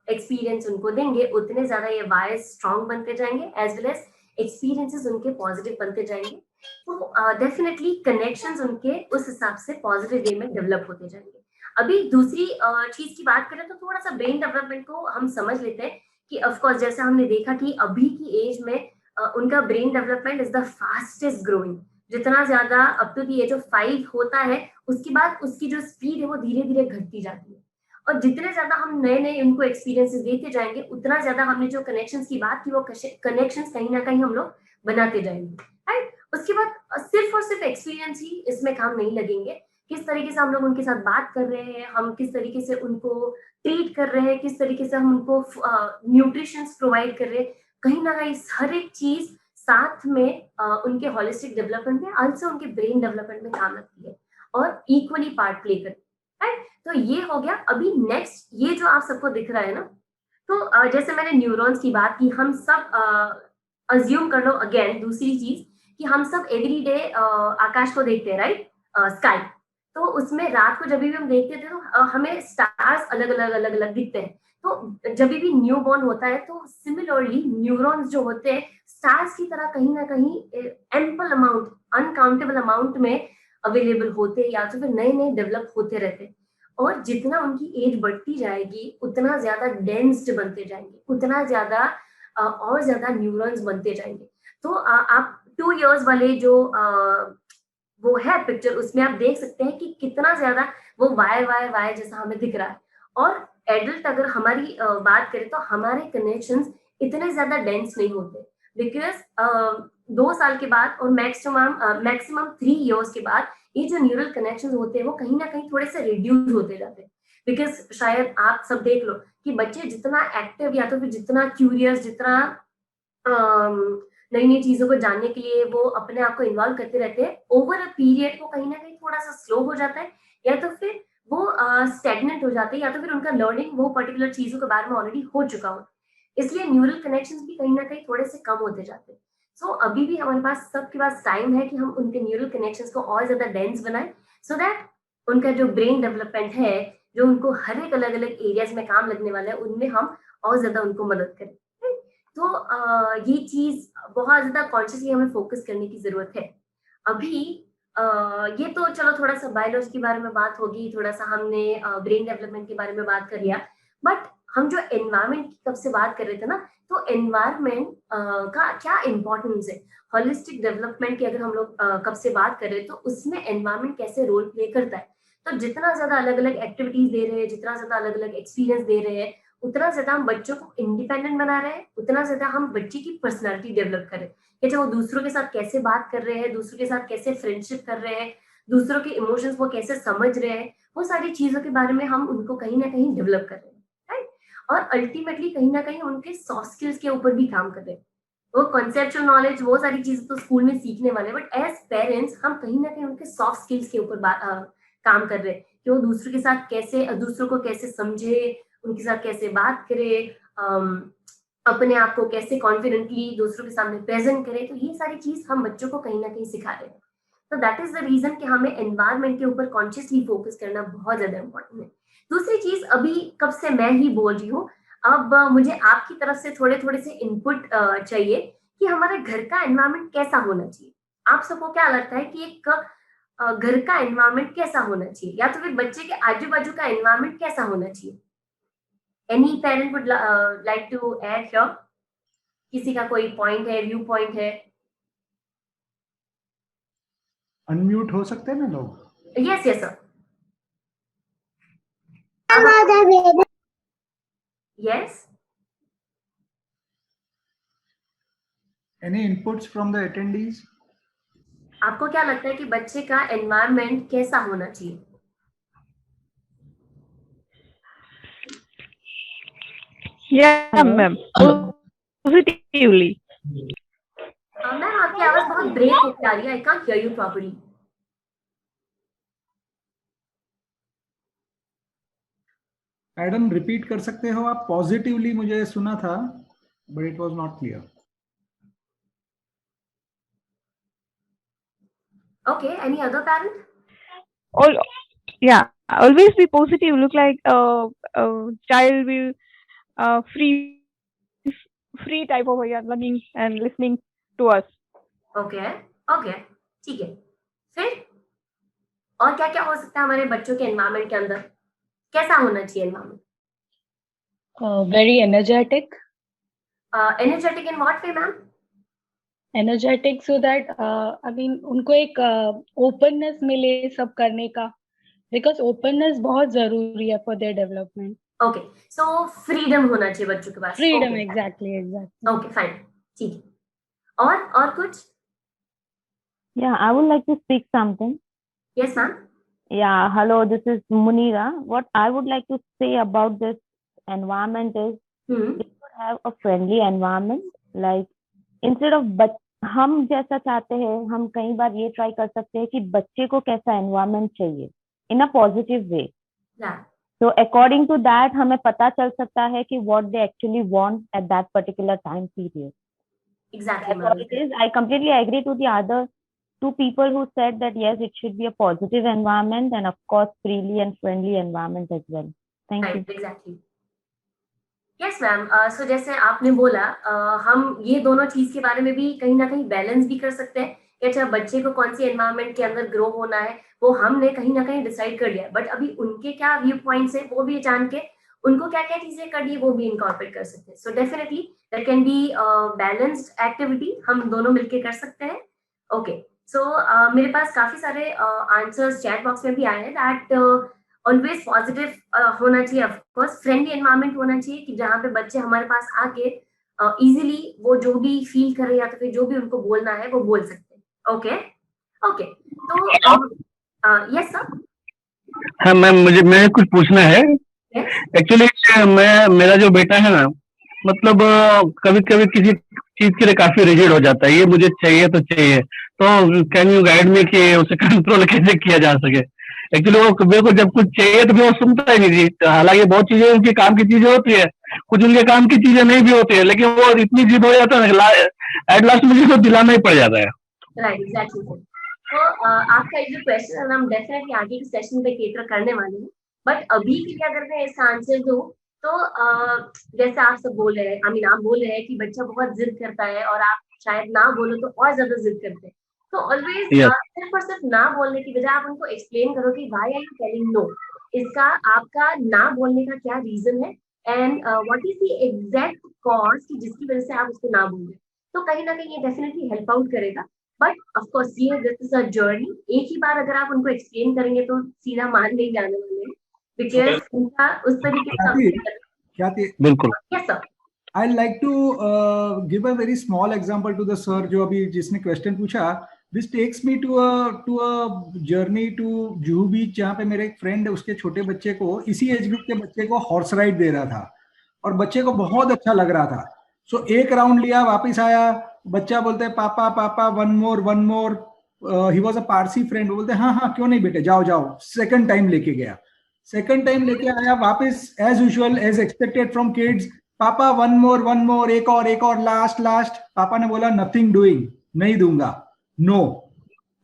एक्सपीरियंस उनको देंगे, उतने ज्यादा ये वायर्स स्ट्रांग बनते जाएंगे, एज वेल एज एक्सपीरियंसेस उनके पॉजिटिव बनते जाएंगे. तो डेफिनेटली कनेक्शंस उनके उस हिसाब से पॉजिटिव वे में डेवलप होते जाएंगे. अभी दूसरी चीज की बात करें तो थोड़ा सा ब्रेन डेवलपमेंट को हम समझ लेते हैं कि ऑफकोर्स जैसे हमने देखा कि अभी की एज में उनका brain development is the fastest growing. जितना ज्यादा up to the age of 5 होता है, उसके बाद उसकी जो स्पीड है वो धीरे धीरे घटती जाती है, और जितने ज्यादा हम नए नए उनको एक्सपीरियंसेस देते जाएंगे, उतना ज्यादा हमने जो कनेक्शंस की बात की वो कनेक्शंस कहीं ना कहीं हम लोग बनाते जाएंगे, राइट? उसके बाद सिर्फ और सिर्फ एक्सपीरियंस ही इसमें काम नहीं लगेंगे. किस तरीके से हम लोग उनके साथ बात कर रहे हैं, हम किस तरीके से उनको ट्रीट कर रहे हैं, किस तरीके से हम उनको न्यूट्रिशन प्रोवाइड कर रहे हैं, कहीं ना कहीं हर एक चीज साथ में उनके होलिस्टिक डेवलपमेंट में, आल्सो उनके ब्रेन डेवलपमेंट में काम लगती है और इक्वली पार्ट प्ले करती है, राइट? तो ये हो गया. अभी नेक्स्ट ये जो आप सबको दिख रहा है ना, तो जैसे मैंने न्यूरॉन्स की बात की, हम सब अज्यूम कर लो अगेन दूसरी चीज कि हम सब एवरी डे आकाश को देखते हैं, राइट? स्काई. तो उसमें रात को जब भी हम देखते थे तो हमें स्टार्स अलग अलग दिखते हैं. तो जब भी न्यू बॉर्न होता है तो सिमिलरली न्यूरॉन्स जो होते हैं स्टार्स की तरह कहीं ना कहीं एम्पल अमाउंट, अनकाउंटेबल अमाउंट में अवेलेबल होते हैं, या तो फिर नए नए डेवलप होते रहते हैं. और जितना उनकी एज बढ़ती जाएगी उतना ज्यादा डेंस्ड बनते जाएंगे, उतना ज्यादा और ज्यादा न्यूरॉन्स बनते जाएंगे. तो आप 2 इयर्स वाले जो वो है पिक्चर, उसमें आप देख सकते हैं कि कितना ज्यादा वो वायर वायर वायर जैसा हमें दिख रहा है. और एडल्ट अगर हमारी बात करें तो हमारे कनेक्शंस इतने ज्यादा डेंस नहीं होते, बिकॉज 2 साल के बाद और मैक्सिमम 3 इयर्स के बाद ये जो न्यूरल कनेक्शंस होते हैं वो कहीं ना कहीं थोड़े से रिड्यूस होते जाते हैं. बिकॉज शायद आप सब देख लो कि बच्चे जितना एक्टिव या तो फिर जितना क्यूरियस, जितना नई नई चीजों को जानने के लिए वो अपने आप को इन्वॉल्व करते रहते हैं, ओवर अ पीरियड वो कहीं ना कहीं थोड़ा सा स्लो हो जाता है, या तो फिर वो स्टेगनेंट हो जाते हैं, या तो फिर उनका लर्निंग वो पर्टिकुलर चीजों के बारे में ऑलरेडी हो चुका हो. इसलिए न्यूरल कनेक्शंस भी कहीं ना कहीं थोड़े से कम होते जाते हैं. सो अभी भी हमारे पास सबके पास टाइम है कि हम उनके न्यूरल कनेक्शंस को और ज्यादा डेंस बनाएं, सो दैट उनका जो ब्रेन डेवलपमेंट है, जो उनको हर एक अलग अलग एरियाज में काम लगने वाला है, उनमें हम और ज्यादा उनको मदद करें। तो ये चीज बहुत ज्यादा कॉन्शियसली हमें फोकस करने की जरूरत है। अभी ये तो चलो थोड़ा सा बायोलॉजी के बारे में बात होगी, थोड़ा सा हमने ब्रेन डेवलपमेंट के बारे में बात कर लिया, बट हम जो एनवायरमेंट की कब से बात कर रहे थे ना, तो एनवायरमेंट का क्या इम्पोर्टेंस है होलिस्टिक डेवलपमेंट की, अगर हम लोग कब से बात कर रहे हैं, तो उसमें एनवायरमेंट कैसे रोल प्ले करता है। तो जितना ज्यादा अलग अलग एक्टिविटीज दे रहे हैं, जितना ज्यादा अलग अलग एक्सपीरियंस दे रहे हैं, उतना ज्यादा हम बच्चों को इंडिपेंडेंट बना रहे हैं, उतना ज्यादा हम बच्चे की पर्सनालिटी डेवलप कर रहे हैं कि चाहे वो दूसरों के साथ कैसे बात कर रहे हैं, दूसरों के साथ कैसे फ्रेंडशिप कर रहे हैं, दूसरों के इमोशंस वो कैसे समझ रहे हैं, वो सारी चीजों के बारे में हम उनको कहीं ना कहीं डेवलप कर रहे हैं, राइट। और अल्टीमेटली कहीं ना कहीं उनके सॉफ्ट स्किल्स के ऊपर भी काम कर रहे हैं। वो कॉन्सेप्चुअल नॉलेज, वो सारी चीजें तो स्कूल में सीखने वाले, बट एज पेरेंट्स हम कहीं ना कहीं उनके सॉफ्ट स्किल्स के ऊपर काम कर रहे हैं कि वो दूसरों के साथ कैसे, दूसरों को कैसे समझे, उनके साथ कैसे बात करे, अपने आप को कैसे कॉन्फिडेंटली दूसरों के सामने प्रेजेंट करे। तो ये सारी चीज हम बच्चों को कहीं ना कहीं सिखा रहे हैं। तो दैट इज द रीजन कि हमें एनवायरमेंट के ऊपर कॉन्शियसली फोकस करना बहुत ज्यादा इंपॉर्टेंट है। दूसरी चीज, अभी कब से मैं ही बोल रही हूँ, अब मुझे आपकी तरफ से थोड़े थोड़े से इनपुट चाहिए कि हमारे घर का एनवायरमेंट कैसा होना चाहिए। आप सबको क्या लगता है कि एक घर का एनवायरमेंट कैसा होना चाहिए, या तो फिर बच्चे के आजू बाजू का एनवायरमेंट कैसा होना चाहिए? Any parent would like to add here? किसी का कोई पॉइंट है, व्यू पॉइंट है? अनम्यूट हो सकते हैं ना लोग? Yes yes sir. Yes, any inputs from the attendees? आपको क्या लगता है कि बच्चे का एनवायरमेंट कैसा होना चाहिए? Yeah, ma'am. Positively. मैम आपकी आवाज बहुत ब्रेक होकर आ रही है, I can't hear you properly. Adam, repeat कर सकते हो आप? पॉजिटिवली मुझे सुना था, but it was not clear. Okay, any other parent? All, yeah, always be positive. Look like a child will free type of learning and listening to us. Okay, okay, ठीक है। फिर और क्या क्या हो सकता है हमारे बच्चों के एनवायरमेंट के अंदर? कैसा होना चाहिए environment? Very energetic. Energetic in what way, ma'am? Energetic so that I mean उनको एक openness मिले सब करने का, because openness बहुत जरूरी है for their development. Okay, so freedom होना चाहिए बच्चों के पास। Freedom, Okay. exactly. Okay, fine, ठीक है। और कुछ? Yeah, I would like to speak something. Yes, ma'am. Yeah, hello, this is Munira. What I would like to say about this environment is we should have a friendly environment. Like instead of हम जैसा चाहते हैं, हम कई बार ये try कर सकते हैं कि बच्चे को कैसा एनवायरनमेंट चाहिए in a positive way. So according to that हमें पता चल सकता है कि what they actually want at that particular time period. Exactly, That's what it is. I completely agree to the other two people who said that yes, it should be a positive environment and of course freely and friendly environment as well. Thank you. Exactly. Yes, ma'am. So जैसे आपने बोला, हम ये दोनों चीज के बारे में भी कहीं ना कहीं बैलेंस भी कर सकते हैं कि अच्छा बच्चे को कौन सी एनवायरनमेंट के अंदर ग्रो होना है, वो हमने कहीं ना कहीं डिसाइड कर लिया, बट अभी उनके क्या व्यू पॉइंट्स है वो भी जान के उनको क्या क्या चीजें करनी है वो भी इनकॉर्पोरेट कर सकते हैं। So definitely there can be balanced activity, हम दोनों मिलके कर सकते हैं। ओके, सो मेरे पास काफी सारे आंसर्स चैट बॉक्स में भी आए हैं दैट ऑलवेज पॉजिटिव होना चाहिए, ऑफ कोर्स फ्रेंडली एनवायरनमेंट होना चाहिए कि जहाँ पे बच्चे हमारे पास आके इजीली वो जो भी फील कर रहे हैं या तो फिर जो भी उनको बोलना है वो बोल सकते हैं। ओके ओके, तो यस सर। हाँ मैम, मैं कुछ पूछना है। एक्चुअली मेरा जो बेटा है ना, मतलब कभी कभी किसी चीज के लिए काफी रिजिड हो जाता है, ये मुझे चाहिए तो चाहिए, तो कैन यू गाइड मी कि उसे कंट्रोल कैसे किया जा सके? एक्चुअली वो मेरे को जब कुछ चाहिए तो फिर वो सुनता ही नहीं जी। हालांकि बहुत चीजें उनके काम की चीजें होती है, कुछ उनके काम की चीजें नहीं भी होती है, लेकिन वो इतनी जिद हो जाता है ना, एट लास्ट मुझे तो दिलाना ही पड़ जाता है। Right, exactly. तो आपका ये जो क्वेश्चन है हम डेफिनेटली आगे के सेशन पे केटर करने वाले हैं, बट अभी के लिए अगर मैं इसका आंसर दूं तो जैसे आप सब बोल रहे हैं, आप बोल रहे हैं कि बच्चा बहुत जिद करता है और आप शायद ना बोलो तो और ज्यादा जिद करते हैं, तो ऑलवेज सिर्फ और सिर्फ ना बोलने की बजाय आप उनको एक्सप्लेन करो कि why are you telling no, इसका आपका ना बोलने का क्या रीजन है and what is the exact cause कि जिसकी वजह से आप उसको ना बोल रहे, तो कहीं ना कहीं ये डेफिनेटली हेल्प आउट करेगा। बट ऑफ कोर्स ये दिस इज अ जर्नी, एक ही बार अगर आप उनको एक्सप्लेन करेंगे तो सीधा मान नहीं जाने वाले हैं, बिकॉज उनका उस तरीके से बिल्कुल। Yes sir, I like to give a very small example to the sir जो अभी जिसने क्वेश्चन पूछा। This takes me to a journey to Juhu beach, जहाँ पे मेरे एक फ्रेंड उसके छोटे बच्चे को, इसी एज ग्रुप के बच्चे को हॉर्स राइड दे रहा था और बच्चे को बहुत अच्छा लग रहा था। सो एक राउंड लिया, वापस आया, बच्चा बोलते हैं पापा पापा one more. He was a Parsi friend, बोलते हाँ हाँ क्यों नहीं बेटे जाओ जाओ। सेकंड टाइम लेके गया, सेकंड टाइम लेके आया वापस, as usual as expected from kids, पापा वन मोर, एक और लास्ट। पापा ने बोला नथिंग डूइंग, नहीं दूंगा, नो।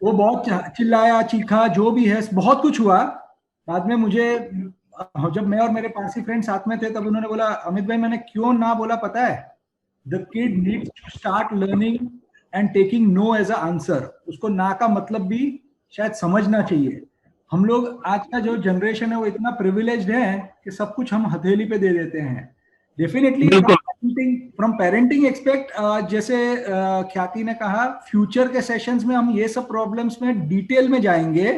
वो बहुत चिल्लाया चीखा, जो भी है बहुत कुछ हुआ। बाद में मुझे, जब मैं और मेरे पारसी फ्रेंड साथ में थे, तब उन्होंने बोला अमित भाई मैंने क्यों ना बोला पता है, the kid needs to start learning and taking no as a answer. उसको ना का मतलब भी शायद समझना चाहिए। हम लोग आज का जो जनरेशन है वो इतना प्रिविलेज्ड है कि सब कुछ हम हथेली पे दे देते हैं। डेफिनेटली फ्रॉम पेरेंटिंग एक्सपेक्ट, जैसे ख्याति ने कहा, फ्यूचर के सेशंस में हम ये सब प्रॉब्लम्स में डिटेल में जाएंगे।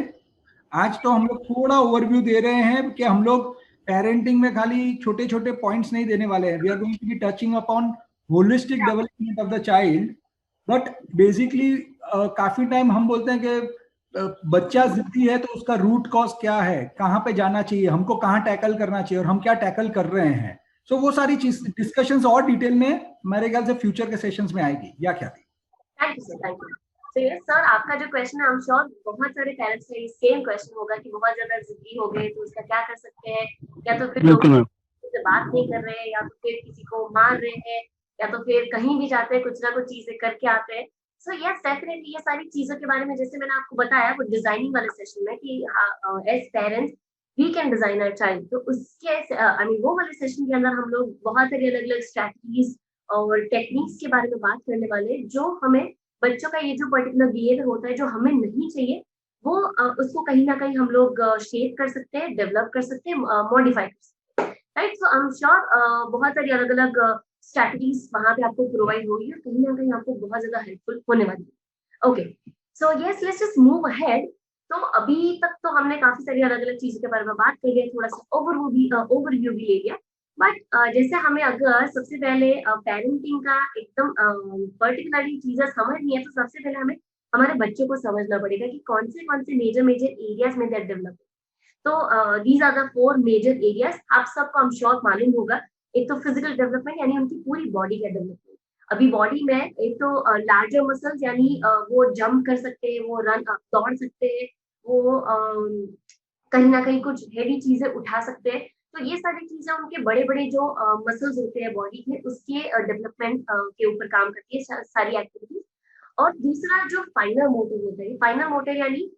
आज तो हम लोग थोड़ा ओवरव्यू दे रहे हैं कि हम लोग पेरेंटिंग में खाली छोटे छोटे पॉइंट्स नहीं देने वाले हैं। We are going to be touching upon holistic development of the child. But basically काफी टाइम हम बोलते हैं कि बच्चा जिद्दी है तो उसका रूट कॉज क्या है, कहाँ पे जाना चाहिए, हमको कहाँ टैकल करना चाहिए और हम क्या टैकल कर रहे हैं। सो वो सारी चीज डिस्कशंस और डिटेल में मेरे ख्याल से फ्यूचर के सेशंस में आएगी। या क्या थी? Thank you sir, thank you. तो यस सर, आपका जो क्वेश्चन है, आई एम श्योर बहुत सारे पेरेंट्स का सेम क्वेश्चन होगा कि बहुत ज्यादा जिद्दी हो गए तो उसका क्या कर सकते हैं, या तो फिर लोग से बात नहीं कर रहे हैं, या तो फिर किसी को मार रहे हैं, या तो फिर कहीं भी जाते हैं कुछ ना कुछ चीजें करके आते हैं। सो यस डेफिनेटली ये सारी चीजों के बारे में जैसे मैंने आपको बताया वो डिजाइनिंग वाले सेशन में कि as parents we can design our child, तो उसके आई मीन वो वाले सेशन के अंदर हम लोग बहुत सारी अलग अलग स्ट्रैटेजीज और टेक्निक्स के बारे में बात करने वाले, जो हमें बच्चों का ये जो पर्टिकुलर बिहेवियर होता है जो हमें नहीं चाहिए, वो उसको कहीं ना कहीं हम लोग शेप कर सकते हैं, डेवलप कर सकते हैं, मॉडिफाई कर सकते हैं, right. So I am sure बहुत सारी अलग अलग स्ट्रैटेजीज वहां पे आपको प्रोवाइड होगी और कहीं ना कहीं आपको बहुत ज्यादा हेल्पफुल होने वाली है। Okay, so yes let's just move ahead. तो अभी तक तो हमने काफी सारी अलग अलग चीजों के बारे में बात कर लिया, थोड़ा सा ओवरव्यू भी ले लिया। बट जैसे हमें अगर सबसे पहले पेरेंटिंग का एकदम पर्टिकुलरली चीजें समझनी है, तो सबसे पहले हमें हमारे बच्चों को समझना पड़ेगा कि कौन से मेजर एरियाज में देयर डेवलप। तो these are the 4 major areas. आप सबको I'm sure मालूम होगा, एक तो फिजिकल डेवलपमेंट यानी उनकी पूरी बॉडी का डेवलपमेंट। अभी बॉडी में एक तो लार्जर मसल्स यानी वो जंप कर सकते हैं, वो रन दौड़ सकते हैं, वो कहीं ना कहीं कुछ हेवी चीजें उठा सकते हैं। तो ये सारी चीजें उनके बड़े बड़े जो मसल्स होते हैं बॉडी के, उसके डेवलपमेंट के ऊपर काम करती है सारी एक्टिविटीज। और दूसरा जो फाइनल मोटर होता है, फाइनल मोटर यानी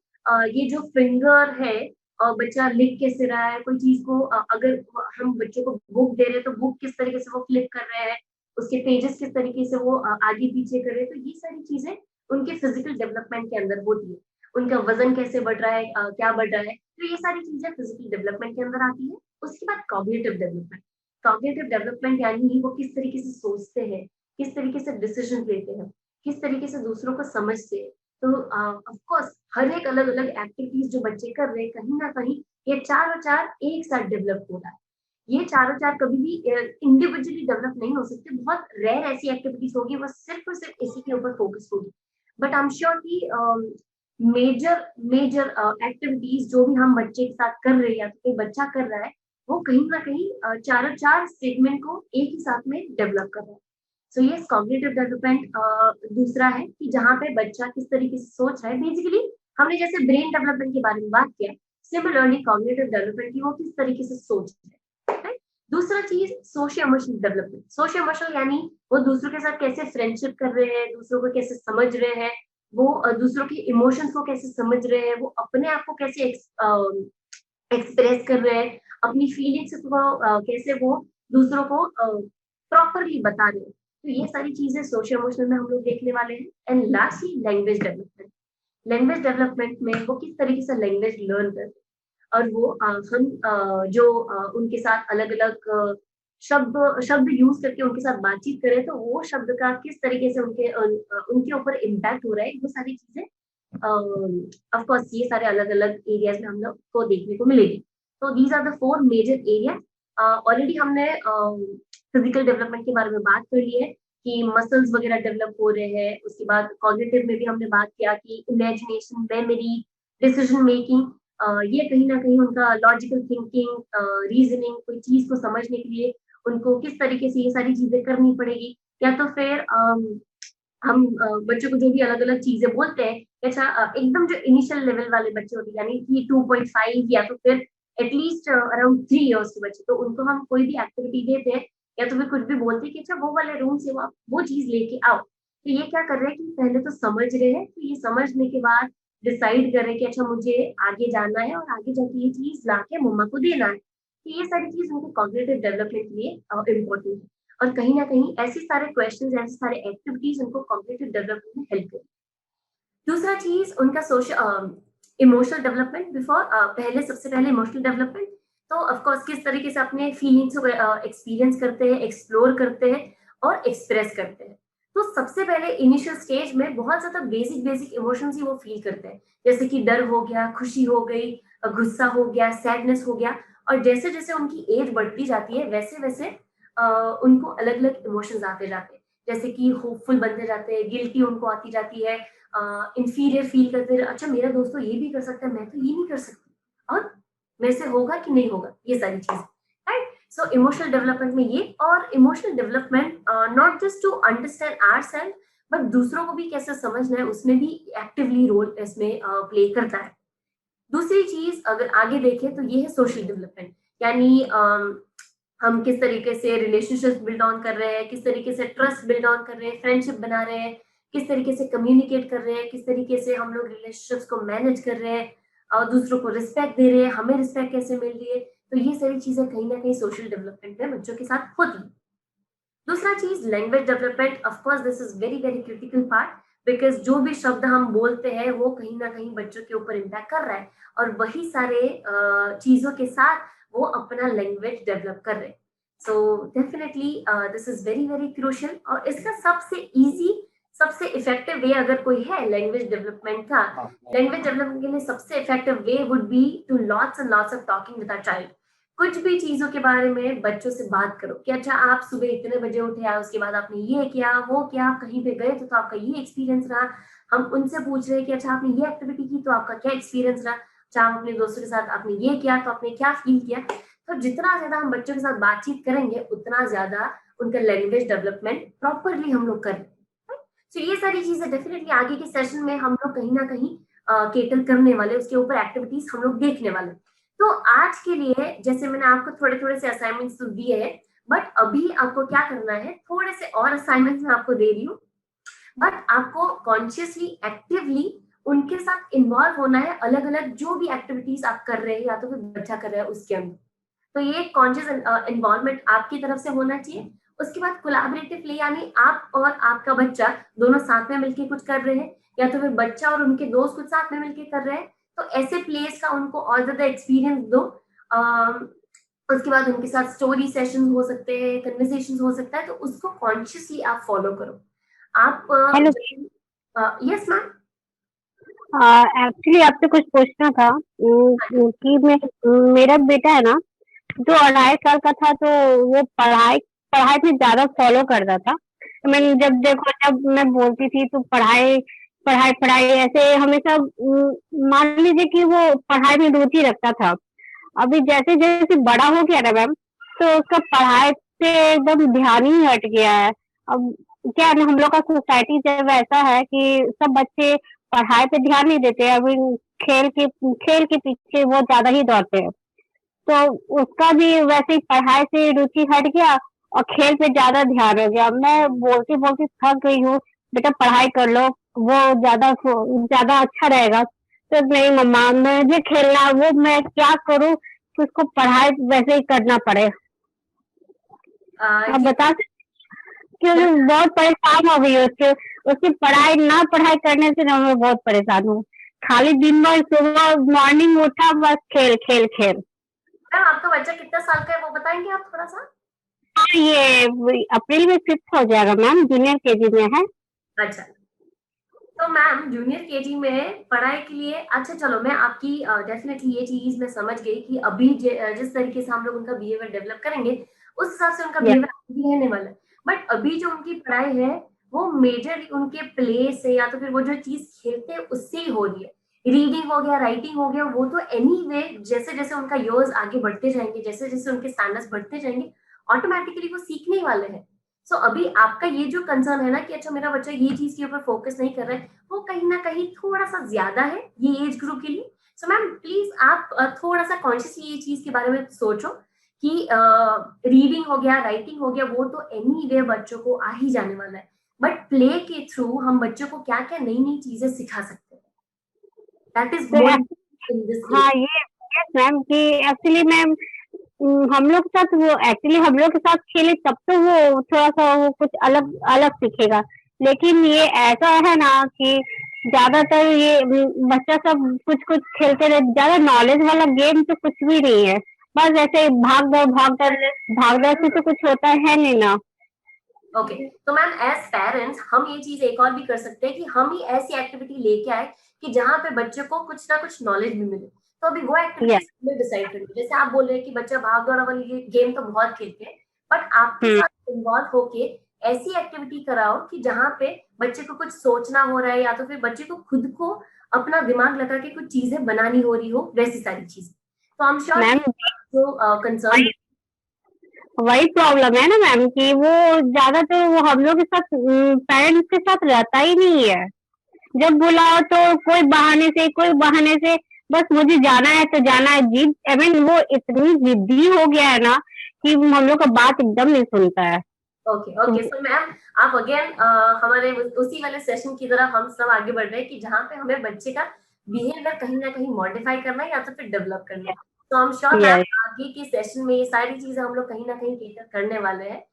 ये जो फिंगर है, बच्चा लिख कैसे रहा है कोई चीज को, अगर हम बच्चे को बुक दे रहे हैं तो बुक किस तरीके से वो फ्लिप कर रहे हैं, उसके पेजेस किस तरीके से वो आगे पीछे कर रहे हैं, तो ये सारी चीजें उनके फिजिकल डेवलपमेंट के अंदर होती है। उनका वजन कैसे बढ़ रहा है, क्या बढ़ रहा है, तो ये सारी चीजें फिजिकल डेवलपमेंट के अंदर आती है। उसके बाद कॉग्निटिव डेवलपमेंट। कॉग्निटिव डेवलपमेंट यानी वो किस तरीके से सोचते हैं, किस तरीके से डिसीजन लेते हैं, किस तरीके से दूसरों को समझते हैं। तो ऑफ कोर्स हर एक अलग अलग एक्टिविटीज जो बच्चे कर रहे हैं, कहीं ना कहीं ये चारों चार एक साथ डेवलप हो रहा है। ये चारों चार कभी भी इंडिविजुअली डेवलप नहीं हो सकते, बहुत रेयर ऐसी एक्टिविटीज होगी वो सिर्फ और सिर्फ इसी के ऊपर फोकस होगी। बट आई एम श्योर कि मेजर एक्टिविटीज जो भी हम बच्चे के साथ कर रहे हैं या तो कोई बच्चा कर रहा है, वो कहीं ना कहीं चारों चार सेगमेंट को एक ही साथ में डेवलप कर रहा है। सो ये कॉग्निटिव डेवलपमेंट दूसरा है कि जहाँ पे बच्चा किस तरीके से सोच रहा है। बेसिकली हमने जैसे ब्रेन डेवलपमेंट के बारे में बात किया, सिमिलरली कॉग्निटिव डेवलपमेंट की वो किस तरीके से सोच रहे हैं। दूसरा चीज socio emotional development. Socio emotional यानी वो दूसरों के साथ कैसे फ्रेंडशिप कर रहे हैं, दूसरों को कैसे समझ रहे हैं, वो दूसरों के इमोशंस को कैसे समझ रहे हैं, वो अपने आप को कैसे एक्सप्रेस कर रहे हैं, अपनी फीलिंग्स को कैसे वो दूसरों को प्रॉपरली बता रहे हैं। तो ये सारी चीजें सोशल इमोशनल में हम लोग देखने वाले हैं। And lastly language development. Language development में वो किस तरीके से लैंग्वेज लर्न करते हैं, और वो हम जो उनके साथ अलग अलग शब्द यूज करके उनके साथ बातचीत करें, तो वो शब्द का किस तरीके से उनके ऊपर इम्पैक्ट हो रहा है, वो सारी चीजें ऑफ कोर्स ये सारे अलग अलग एरियाज में हम लोग को देखने को मिलेगी। तो these are the 4 major area. Already हमने फिजिकल डेवलपमेंट के बारे में बात कर ली है कि मसल्स वगैरह डेवलप हो रहे हैं। उसके बाद कॉग्निटिव में भी हमने बात किया कि इमेजिनेशन, मेमोरी, डिसीजन मेकिंग, ये कहीं ना कहीं उनका लॉजिकल थिंकिंग, रीजनिंग, कोई चीज को समझने के लिए उनको किस तरीके से ये सारी चीजें करनी पड़ेगी। या तो फिर हम बच्चों को जो भी अलग अलग चीजें बोलते हैं, अच्छा एकदम जो इनिशियल लेवल वाले बच्चे होते हैं, यानी कि 2.5 या तो फिर एटलीस्ट अराउंड 3 इयर्स के बच्चे, तो उनको हम कोई भी एक्टिविटी देते हैं या तो फिर कुछ भी बोलते हैं कि अच्छा वो वाले रूम से वो चीज लेके आओ, तो ये क्या कर रहे हैं कि पहले तो समझ रहे हैं, तो ये समझने के बाद डिसाइड कर रहे हैं कि अच्छा मुझे आगे जाना है और आगे जाके ये चीज लाके मम्मा को देना है। तो ये सारी चीज उनके कॉग्निटिव डेवलपमेंट के लिए इम्पोर्टेंट है। और कहीं ना कहीं ऐसे सारे क्वेश्चंस, ऐसे सारे एक्टिविटीज उनको कॉग्निटिव डेवलपमेंट में हेल्प करें। दूसरा चीज उनका सोशल इमोशनल डेवलपमेंट। पहले सबसे पहले इमोशनल डेवलपमेंट, तो ऑफ कोर्स किस तरीके से अपने फीलिंग्स को एक्सपीरियंस करते हैं, एक्सप्लोर करते हैं और एक्सप्रेस करते हैं। तो सबसे पहले इनिशियल स्टेज में बहुत ज्यादा बेसिक इमोशंस ही वो फील करते हैं, जैसे कि डर हो गया, खुशी हो गई, गुस्सा हो गया, सैडनेस हो गया। और जैसे जैसे उनकी एज बढ़ती जाती है वैसे वैसे उनको अलग अलग इमोशंस आते जाते हैं, जैसे कि होपफुल बनते जाते हैं, गिल्टी उनको आती जाती है, इंफीरियर फील करते हैं, अच्छा मेरा दोस्त तो ये भी कर सकता है, मैं तो ये नहीं कर सकती, और मेरे से होगा कि नहीं होगा, ये सारी चीजें, राइट। सो इमोशनल डेवलपमेंट में ये, और emotional development not just to understand ourselves but दूसरों को भी कैसे समझना है, उसमें भी एक्टिवली रोल इसमें प्ले करता है। दूसरी चीज अगर आगे देखें तो ये है सोशल डेवलपमेंट, यानी हम किस तरीके से रिलेशनशिप बिल्ड ऑन कर रहे हैं, किस तरीके से ट्रस्ट बिल्ड ऑन कर रहे हैं, फ्रेंडशिप बना रहे हैं, किस तरीके से कम्युनिकेट कर रहे हैं, किस तरीके से हम लोग रिलेशनशिप्स को मैनेज कर रहे हैं, दूसरों को रिस्पेक्ट दे रहे हैं, हमें रिस्पेक्ट कैसे मिल रही है। तो ये सारी चीजें कहीं ना कहीं सोशल डेवलपमेंट में बच्चों के साथ होती है। दूसरा चीज language development, of course this is very very critical part, because जो भी शब्द हम बोलते हैं वो कहीं ना कहीं बच्चों के ऊपर इम्पैक्ट कर रहा है, और वही सारे चीजों के साथ वो अपना लैंग्वेज डेवलप कर रहे हैं। So definitely this is very very crucial, और इसका सबसे इजी, सबसे इफेक्टिव वे अगर कोई है लैंग्वेज डेवलपमेंट का, लैंग्वेज डेवलपमेंट के लिए सबसे effective way would be to lots and lots of talking with a child. कुछ भी चीजों के बारे में बच्चों से बात करो कि अच्छा आप सुबह इतने बजे उठे, उसके बाद आपने ये किया, वो किया, कहीं पे गए तो आपका ये एक्सपीरियंस रहा। हम उनसे पूछ रहे हैं कि अच्छा आपने ये एक्टिविटी की तो आपका क्या एक्सपीरियंस रहा, अच्छा आप अपने दोस्तों के साथ आपने ये किया तो आपने क्या फील किया। तो जितना ज्यादा हम बच्चों के साथ बातचीत करेंगे उतना ज्यादा उनका लैंग्वेज डेवलपमेंट प्रॉपरली हम लोग करें। तो ये सारी चीजें डेफिनेटली आगे के सेशन में हम लोग कहीं ना कहीं केटर करने वाले, उसके ऊपर एक्टिविटीज हम लोग देखने वाले। तो आज के लिए जैसे मैंने आपको थोड़े थोड़े से असाइनमेंट्स तो दिए हैं, बट अभी आपको क्या करना है, थोड़े से और असाइनमेंट्स मैं आपको दे रही हूँ, बट आपको कॉन्शियसली एक्टिवली उनके साथ इन्वॉल्व होना है, अलग अलग जो भी एक्टिविटीज आप कर रहे हैं या तो फिर बच्चा कर रहा है उसके अंदर। तो ये कॉन्शियस इन्वॉल्वमेंट आपकी तरफ से होना चाहिए। उसके बाद कोलैबोरेटिवली, यानी आप और आपका बच्चा दोनों साथ में मिलके कुछ कर रहे हैं, या तो फिर बच्चा और उनके दोस्त कुछ साथ में मिलके कर रहे हैं, तो ऐसे प्लेस का उनको और ज्यादा एक्सपीरियंस दो। उसके बाद उनके साथ स्टोरी सेशंस हो सकते हैं, कन्वर्सेशंस हो सकता है, तो उसको कॉन्शियसली आप फॉलो करो। आप यस मैम, एक्चुअली आपसे कुछ पूछना था कि मेरा बेटा है ना जो 2.5 साल का था, तो वो पढ़ाई में ज्यादा फॉलो करता था। मैंने जब मैं बोलती थी तो पढ़ाई ऐसे हमेशा मान लीजिए कि वो पढ़ाई में रुचि रखता था। अभी जैसे जैसे बड़ा हो गया ना मैम, तो उसका पढ़ाई से एकदम ध्यान ही हट गया है। अब क्या है ना, हम लोग का सोसाइटी जब ऐसा है कि सब बच्चे पढ़ाई पे ध्यान नहीं देते, अभी खेल के पीछे वो ज्यादा ही दौड़ते हैं। तो उसका भी वैसे ही पढ़ाई से रुचि हट गया और खेल पे ज्यादा ध्यान हो गया। मैं बोलती थक गई हूँ, बेटा पढ़ाई कर लो, वो ज्यादा ज्यादा अच्छा रहेगा। तो नहीं मम्मा, मुझे खेलना है, वो मैं क्या करूँ कि उसको पढ़ाई वैसे ही करना पड़े। आप ये बता सकते, क्योंकि बहुत परेशान हो गई है उसके, उसकी पढ़ाई करने से ना मैं बहुत परेशान हूँ। खाली दिन भर सुबह मॉर्निंग उठा बस खेल खेल खेल। मैम आपका बच्चा कितना साल का है वो बताएंगे आप थोड़ा सा? हाँ, ये अप्रैल में 5th हो जाएगा मैम, जूनियर केजी में है। अच्छा, तो मैम जूनियर केजी में पढ़ाई के लिए, अच्छा चलो मैं आपकी डेफिनेटली ये चीज मैं समझ गई कि अभी जिस तरीके से हम लोग उनका बिहेवियर डेवलप करेंगे उस हिसाब से उनका या बिहेवियर भी रहने वाला है। बट अभी जो उनकी पढ़ाई है वो मेजरली उनके प्ले से या तो फिर वो जो चीज खेलते हैं उससे ही हो रही है। रीडिंग हो गया, राइटिंग हो गया, वो तो एनीवे जैसे जैसे उनका इयर्स आगे बढ़ते जाएंगे, जैसे जैसे उनके स्टैंडर्ड्स बढ़ते जाएंगे, ऑटोमेटिकली वो सीखने ही वाले हैं। सो अभी आपका ये जो कंसर्न है ना कि अच्छा मेरा बच्चा ये चीज के ऊपर फोकस नहीं कर रहा है, वो कहीं ना कहीं थोड़ा सा ज्यादा है ये एज ग्रुप के लिए। सो मैम प्लीज आप थोड़ा सा कॉन्शियसली ये चीज के बारे में सोचो कि रीडिंग हो गया, राइटिंग हो गया, वो तो एनी वे बच्चों को आ ही जाने वाला है। बट प्ले के थ्रू हम बच्चों को क्या क्या नई नई चीजें सिखा सकते हैं, दैट इज तो मोर इन दिस हाँ, एज। ये यस मैम कि एक्चुअली मैम हम लोग के साथ वो एक्चुअली हम लोग के साथ खेले तब तो वो थोड़ा सा वो कुछ अलग अलग सीखेगा। लेकिन ये ऐसा है ना कि ज्यादातर ये बच्चा सब कुछ कुछ खेलते रहे, ज्यादा नॉलेज वाला गेम तो कुछ भी नहीं है। बस ऐसे भाग दौड़ से तो कुछ होता है नहीं ना। ओके, तो मैम एज पेरेंट्स हम ये चीज एक और भी कर सकते हैं कि हम ही ऐसी एक्टिविटी लेके आए कि जहाँ पे बच्चे को कुछ ना कुछ नॉलेज भी मिले। तो अभी वो यस। एक्टिविटीज हमें डिसाइड करनी है। जैसे आप बोल रहे हैं कि बच्चा भाग दौड़ वाली गेम तो बहुत खेलते हैं, बट आपके हम्म। साथ इन्वॉल्व होके ऐसी एक्टिविटी कराओ कि जहाँ पे बच्चे को कुछ सोचना हो रहा है या तो फिर बच्चे को खुद को अपना दिमाग लगा के कुछ चीजें बनानी हो रही हो, वैसी सारी चीजें। तो आई एम श्योर मैम जो कंसर्न। वही प्रॉब्लम है ना मैम कि वो ज्यादातर वो हम लोग के साथ पेरेंट्स के साथ रहता ही नहीं है। जब बुलाओ तो कोई बहाने से बस मुझे जाना है तो जाना है। जिद आई मीन वो इतनी जिद्दी हो गया है ना कि हम लोग का बात एकदम नहीं सुनता है। ओके ओके, सो मैम आप अगेन हमारे उसी वाले सेशन की तरह हम सब आगे बढ़ रहे हैं कि जहाँ पे हमें बच्चे का बिहेवियर कहीं ना कहीं मॉडिफाई करना है या तो फिर डेवलप करना है। तो हम श्योर मैम यस। आगे के सेशन में ये सारी चीजें हम लोग कहीं ना कहीं केटर करने वाले हैं।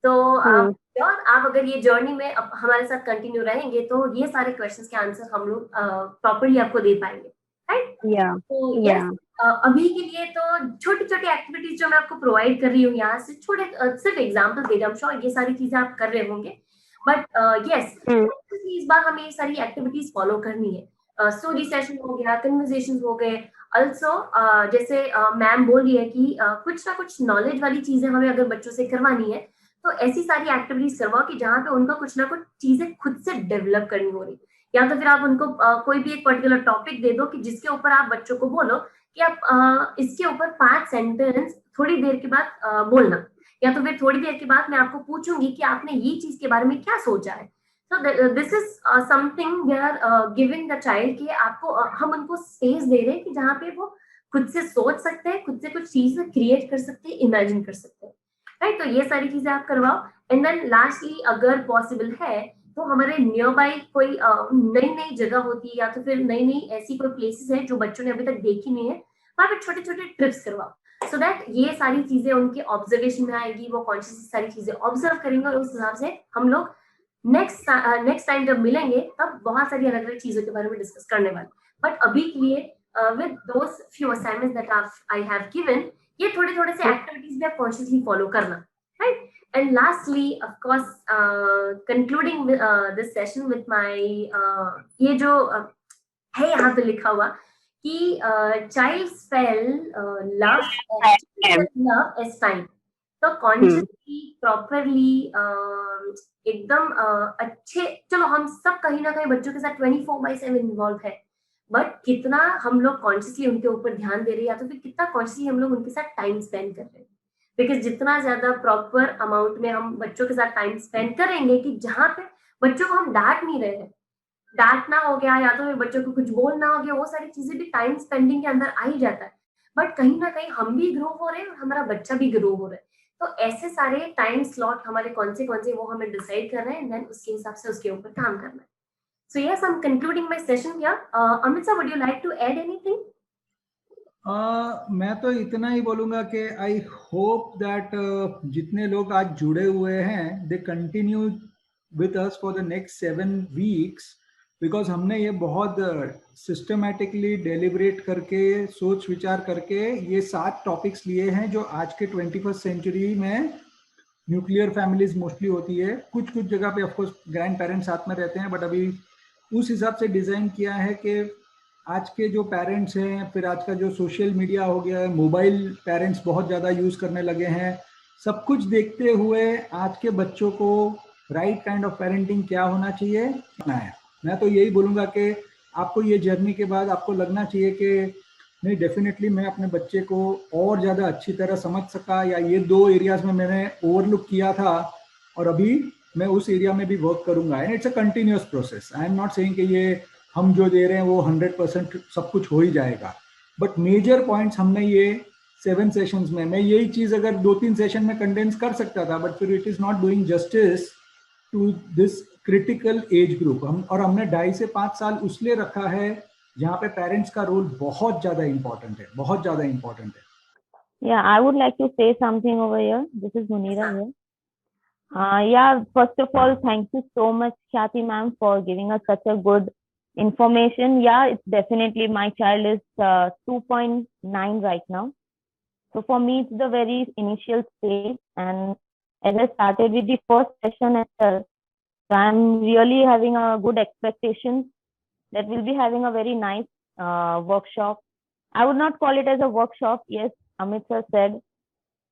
तो हम्म। श्योर आप अगर ये जर्नी में अब हमारे साथ कंटिन्यू रहेंगे तो ये सारे क्वेश्चंस के आंसर हम लोग प्रॉपरली आपको दे पाएंगे, राइट? या तो या यस, अभी के लिए तो छोटी छोटी एक्टिविटीज जो मैं आपको प्रोवाइड कर रही हूँ यहाँ से छोटे सिर्फ एग्जाम्पल दे रही हूँ। श्योर ये सारी चीजें आप कर रहे होंगे, बट यस इस बार हमें ये सारी एक्टिविटीज फॉलो करनी है। स्टोरी सेशन हो गया, कन्वर्सेशन हो गए, ऑल्सो जैसे मैम बोल रही है कि कुछ ना कुछ नॉलेज वाली चीजें हमें अगर बच्चों से करवानी है तो ऐसी सारी एक्टिविटीज करवाओ कि जहाँ पे उनका कुछ ना कुछ चीजें खुद से डेवलप करनी हो रही। या तो फिर आप उनको कोई भी एक पर्टिकुलर टॉपिक दे दो कि जिसके ऊपर आप बच्चों को बोलो कि आप इसके ऊपर 5 सेंटेंस थोड़ी देर के बाद बोलना, या तो फिर थोड़ी देर के बाद मैं आपको पूछूंगी कि आपने ये चीज के बारे में क्या सोचा है। So this is something we are giving the child कि आपको हम उनको स्पेस दे रहे हैं कि जहाँ पे वो खुद से सोच सकते हैं, खुद से कुछ चीजें क्रिएट कर सकते हैं, इमेजिन कर सकते हैं, राइट? तो ये सारी चीजें आप करवाओ। एंड देन लास्टली अगर पॉसिबल है तो हमारे नियर बाई कोई नई नई जगह होती है या तो फिर नई नई ऐसी कोई प्लेसेस है जो बच्चों ने अभी तक देखी नहीं है, वहां पे छोटे छोटे ट्रिप्स करवाओ सो दैट ये सारी चीजें उनके ऑब्जर्वेशन में आएगी, वो कॉन्शियसली सारी चीजें ऑब्जर्व करेंगे और उस हिसाब से हम लोग नेक्स्ट टाइम जब मिलेंगे तब बहुत सारी अलग अलग चीजों के बारे में डिस्कस करने वाले। बट अभी के लिए with those few assignments that I have given, ये थोड़े थोड़े से एक्टिविटीज भी आप कॉन्शियसली फॉलो करना, right? And lastly, of course, concluding this session with my ये जो है यहाँ पे लिखा हुआ कि child spell love as time। तो कॉन्शियसली प्रॉपरली एकदम अच्छे, चलो हम सब कहीं ना कहीं बच्चों के साथ 24/7 इन्वॉल्व है, बट कितना हम लोग कॉन्शियसली उनके ऊपर ध्यान दे रहे हैं या तो फिर कितना कॉन्शियसली हम लोग उनके साथ टाइम स्पेंड कर रहे हैं। बिकॉज जितना ज्यादा प्रॉपर अमाउंट में हम बच्चों के साथ टाइम स्पेंड करेंगे कि जहाँ पे बच्चों को हम डांट नहीं रहे हैं, डांटना हो गया या तो फिर बच्चों को कुछ बोलना हो गया, वो सारी चीजें भी टाइम स्पेंडिंग के अंदर आ ही जाता है। बट कहीं ना कहीं हम भी ग्रो हो रहे हैं और हमारा बच्चा भी ग्रो हो रहा है। तो ऐसे सारे टाइम स्लॉट हमारे कौन से वो हमें डिसाइड कर रहे हैं, देन उसके हिसाब से उसके ऊपर काम करना है. So yes, I'm concluding my session here. Amit sir, would you like to add anything? मैं तो इतना ही बोलूंगा कि आई होप दैट जितने लोग आज जुड़े हुए हैं they continue with us for the next 7 weeks, because हमने ये बहुत सिस्टमेटिकली डेलिब्रेट करके सोच विचार करके ये 7 टॉपिक्स लिए हैं जो आज के 21st सेंचुरी में न्यूक्लियर फैमिलीज मोस्टली होती है. कुछ कुछ जगह पे ऑफकोर्स ग्रैंड पेरेंट्स साथ में रहते हैं, बट अभी उस हिसाब से डिज़ाइन किया है कि आज के जो पेरेंट्स हैं, फिर आज का जो सोशल मीडिया हो गया है, मोबाइल पेरेंट्स बहुत ज़्यादा यूज़ करने लगे हैं, सब कुछ देखते हुए आज के बच्चों को राइट काइंड ऑफ पेरेंटिंग क्या होना चाहिए है. मैं तो यही बोलूँगा कि आपको ये जर्नी के बाद आपको लगना चाहिए कि नहीं, डेफिनेटली मैं अपने बच्चे को और ज़्यादा अच्छी तरह समझ सका, या ये 2 एरियाज में मैंने ओवरलुक किया था और अभी मैं उस एरिया में भी वर्क करूँगा. And it's a continuous process. I am not saying कि ये हम जो दे रहे हैं वो 100% सब कुछ हो ही जाएगा, बट मेजर पॉइंट्स हमने ये 7 सेशंस में, मैं यही चीज़ अगर 2-3 सेशन में कंडेंस कर सकता था, बट फिर it is not doing justice to this critical age group. हमने 2.5 से 5 साल उसलिए रखा है जहाँ पे पेरेंट्स का रोल बहुत ज़्यादा इम्पोर्टेंट है, बहुत ज़्यादा इम्पोर्टेंट है. Yeah, I would like to say something over here. This is Munira here. Yeah, first of all, thank you so much, Khyati ma'am, for giving us such a good information. Yeah, it's definitely, my child is 2.9 right now. So for me, it's the very initial stage. And as I started with the first session itself, so I'm really having a good expectation that we'll be having a very nice workshop. I would not call it as a workshop. Yes, Amit sir said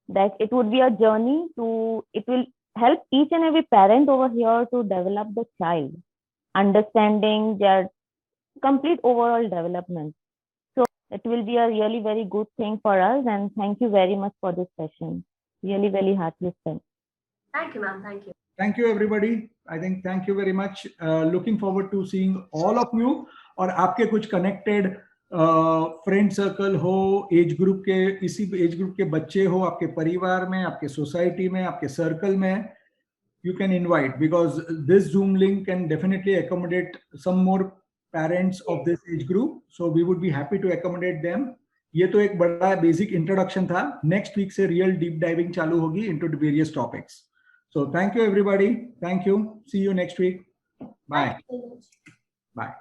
that it would be a journey it will help each and every parent over here to develop the child, understanding their complete overall development. So it will be a really very good thing for us, and thank you very much for this session. Really, very heartily spent. Thank you, ma'am. Thank you. Thank you, everybody. I think thank you very much. Looking forward to seeing all of you. और आपके कुछ connected friend circle हो, age group के, इसी age group के बच्चे हो आपके परिवार में, आपके सोसाइटी में, आपके सर्कल में, you can invite, because this Zoom link can definitely accommodate some more parents of this age group. So we would be happy to accommodate them. ये तो एक बड़ा बेसिक इंट्रोडक्शन था. नेक्स्ट वीक से real deep diving चालू होगी into the various topics. So thank you everybody. Thank you. See you next week. Bye. Thank you so much. Bye.